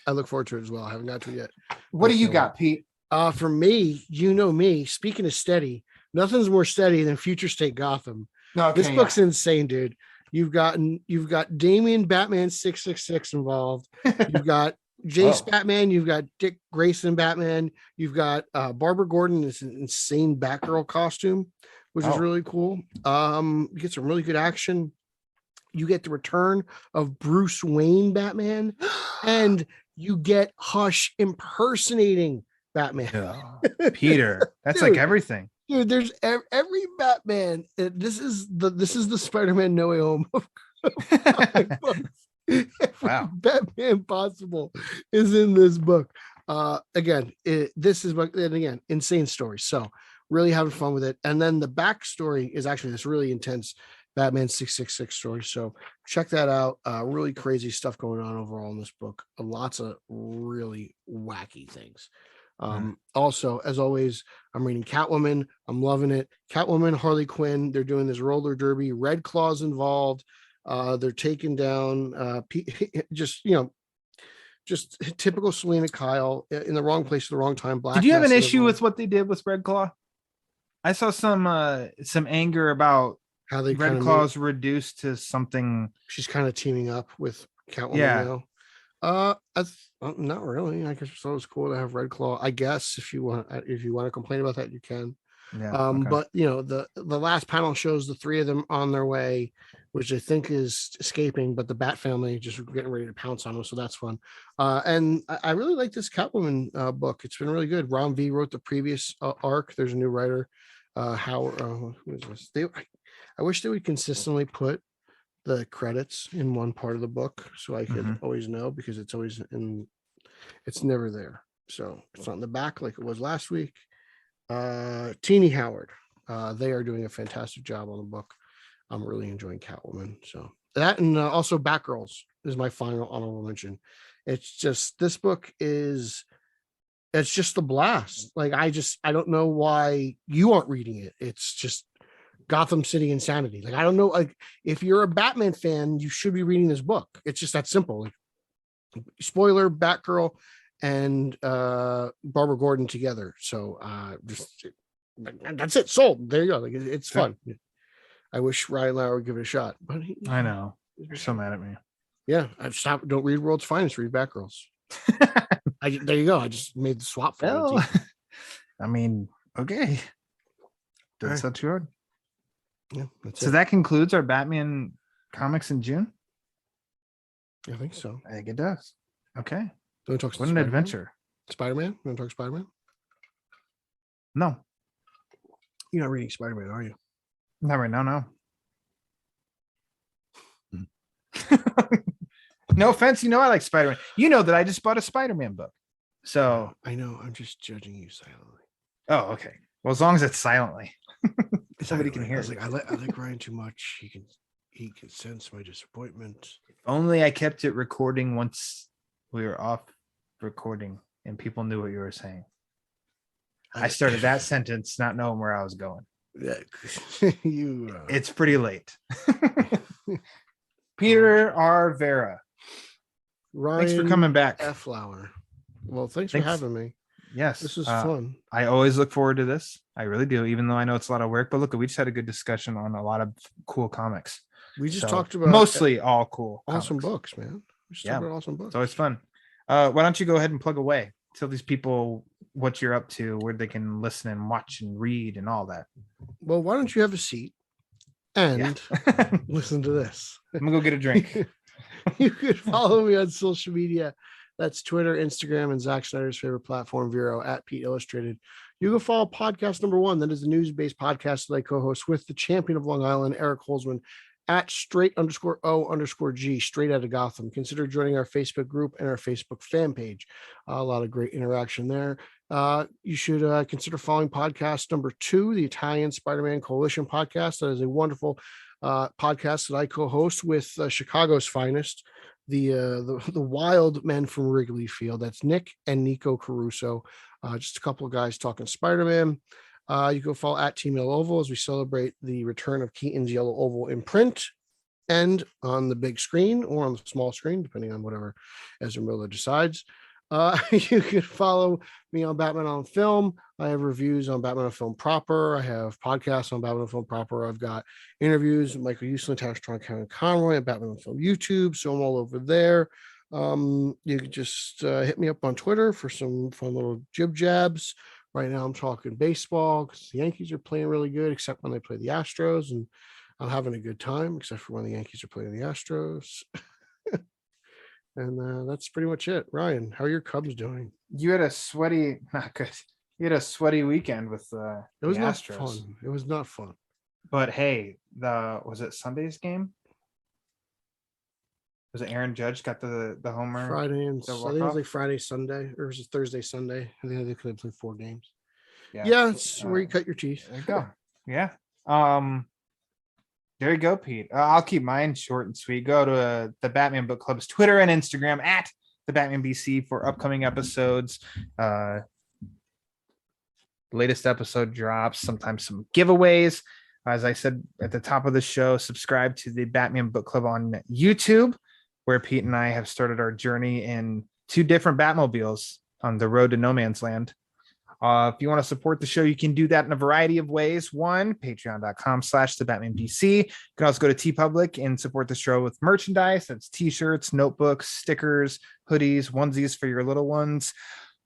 S4: I look forward to it as well. I haven't got to it yet.
S3: What do you got, Pete?
S4: For me, you know me. Speaking of steady, nothing's more steady than Future State Gotham.
S3: Okay,
S4: this book's insane, dude. You've got Damian Batman 666 involved. You've got Jace Batman. You've got Dick Grayson Batman. You've got Barbara Gordon in this insane Batgirl costume, which is really cool. You get some really good action. You get the return of Bruce Wayne Batman, and you get Hush impersonating Batman.
S3: Peter, that's like everything.
S4: Dude, there's every Batman. This is the Spider-Man No Way Home of
S3: wow.
S4: Batman possible is in this book. This is insane story. So really having fun with it. And then the backstory is actually this really intense Batman 666 story. So check that out. Really crazy stuff going on overall in this book. Lots of really wacky things. Also, as always, I'm reading Catwoman. I'm loving it. Catwoman, Harley Quinn, they're doing this roller derby. Red Claw's involved. They're taking down just typical Selena Kyle in the wrong place at the wrong time.
S3: Did you have an issue with what they did with Red Claw? I saw some anger about
S4: how they
S3: Red Claw's reduced to something.
S4: She's kind of teaming up with Catwoman now. Not really. I guess it was cool to have Red Claw. I guess if you want to complain about that, you can.
S3: Yeah. Okay.
S4: But the last panel shows the three of them on their way, which I think is escaping, but the Bat family just getting ready to pounce on them. So that's fun. And I really like this Catwoman book. It's been really good. Ron V wrote the previous arc. There's a new writer, Howard. Who is this? I wish they would consistently put the credits in one part of the book so I could always know, because it's always it's never there. So it's not in the back like it was last week. Teeny Howard, they are doing a fantastic job on the book. I'm really enjoying Catwoman. So that, and also Batgirls is my final honorable mention. It's just, this book it's just a blast. Like, I don't know why you aren't reading it. It's just Gotham City insanity. Like, I don't know, like, if you're a Batman fan, you should be reading this book. It's just that simple. Like, spoiler, Batgirl and Barbara Gordon together. So that's it. Sold. There you go. Like, it's fun. I wish Ryan Lauer would give it a shot, but
S3: I know you're so mad at me.
S4: Yeah, I've stopped. Don't read World's Finest. Read Batgirls. There you go. I just made the swap for
S3: it. I mean, okay. Doesn't sound too hard.
S4: Yeah.
S3: So that concludes our Batman comics in June.
S4: I think so.
S3: I think it does. Okay.
S4: Don't talk.
S3: What an adventure.
S4: Spider-Man. You want to talk Spider-Man?
S3: No.
S4: You're not reading Spider-Man, are you?
S3: Not right now. No. No offense, I like Spider-Man. You know that I just bought a Spider-Man book. So
S4: I know. I'm just judging you silently.
S3: Oh, okay. Well, as long as it's silently, somebody can hear.
S4: I like Ryan too much. He can sense my disappointment.
S3: If only I kept it recording once we were off recording and people knew what you were saying. I started that sentence not knowing where I was going. It's pretty late. Peter R. Verra.
S4: Ryan,
S3: thanks for coming back.
S4: F. Flower. Well, thanks for having me.
S3: Yes,
S4: this was fun.
S3: I always look forward to this. I really do, even though I know it's a lot of work. But look, we just had a good discussion on a lot of cool comics.
S4: We just talked about
S3: mostly all cool,
S4: awesome books, man. We just talked about awesome books.
S3: It's always fun. Why don't you go ahead and plug away? Tell these people what you're up to, where they can listen and watch and read and all that.
S4: Well, why don't you have a seat and listen to this?
S3: I'm gonna go get a drink.
S4: You can follow me on social media. That's Twitter, Instagram, and Zack Snyder's favorite platform, Vero, at Pete Illustrated. You can follow podcast number 1. That is the news-based podcast that I co-host with the champion of Long Island, Eric Holzman, at straight_O_G, straight out of Gotham. Consider joining our Facebook group and our Facebook fan page. A lot of great interaction there. You should consider following podcast number 2, the Italian Spider-Man Coalition podcast. That is a wonderful podcast that I co-host with Chicago's finest, the wild men from Wrigley Field. That's Nick and Nico Caruso. Just a couple of guys talking Spider-Man. You can follow at Team Yellow Oval as we celebrate the return of Keaton's Yellow Oval in print and on the big screen or on the small screen, depending on whatever Ezra Miller decides. You can follow me on Batman on Film. I have reviews on Batman on Film proper. I have podcasts on Batman on Film proper. I've got interviews with Michael Uslan, Tashtron, Kevin Conroy at Batman on Film YouTube. So I'm all over there. You can just hit me up on Twitter for some fun little jib jabs. Right now I'm talking baseball because the Yankees are playing really good, except when they play the Astros, and I'm having a good time, except for when the Yankees are playing the Astros. And that's pretty much it. Ryan, how are your Cubs doing?
S3: You had a sweaty, not good. You had a sweaty weekend with it was the
S4: not
S3: Astros.
S4: Fun. It was not fun.
S3: But hey, was it Sunday's game? Was it Aaron Judge got the homer?
S4: Friday and I think it was like Friday, Sunday, or was it Thursday, Sunday? I think they could have played 4 games. Yeah, it's where you cut your teeth.
S3: There you go. Yeah. There you go, Pete. I'll keep mine short and sweet. Go to the Batman Book Club's Twitter and Instagram at the Batman BC for upcoming episodes. Latest episode drops, sometimes some giveaways. As I said at the top of the show, subscribe to the Batman Book Club on YouTube, where Pete and I have started our journey in 2 different Batmobiles on the road to no man's land. If you want to support the show, you can do that in a variety of ways. One, patreon.com/thebatmanbc. You can also go to TeePublic and support the show with merchandise. That's t-shirts, notebooks, stickers, hoodies, onesies for your little ones.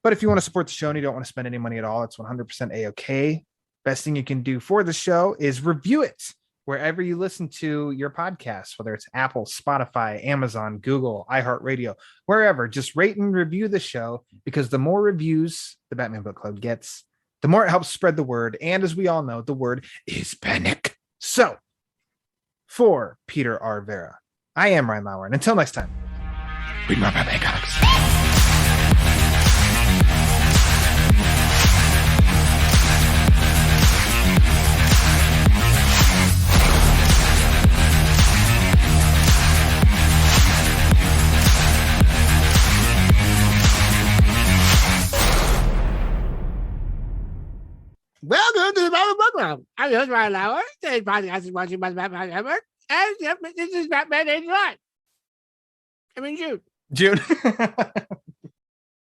S3: But if you want to support the show and you don't want to spend any money at all, it's 100% A-okay. Best thing you can do for the show is review it wherever you listen to your podcasts, whether it's Apple, Spotify, Amazon, Google, iHeartRadio, wherever. Just rate and review the show, because the more reviews the Batman Book Club gets, the more it helps spread the word. And as we all know, the word is panic. So for Peter R. Verra, I am Ryan Lauer. And until next time, read more Batman comics.
S4: Welcome to the Batman Book Club. I'm your host, Ryan Lauer. Today's podcast is watching by the Batman Network. And this is Batman 89. I mean, June.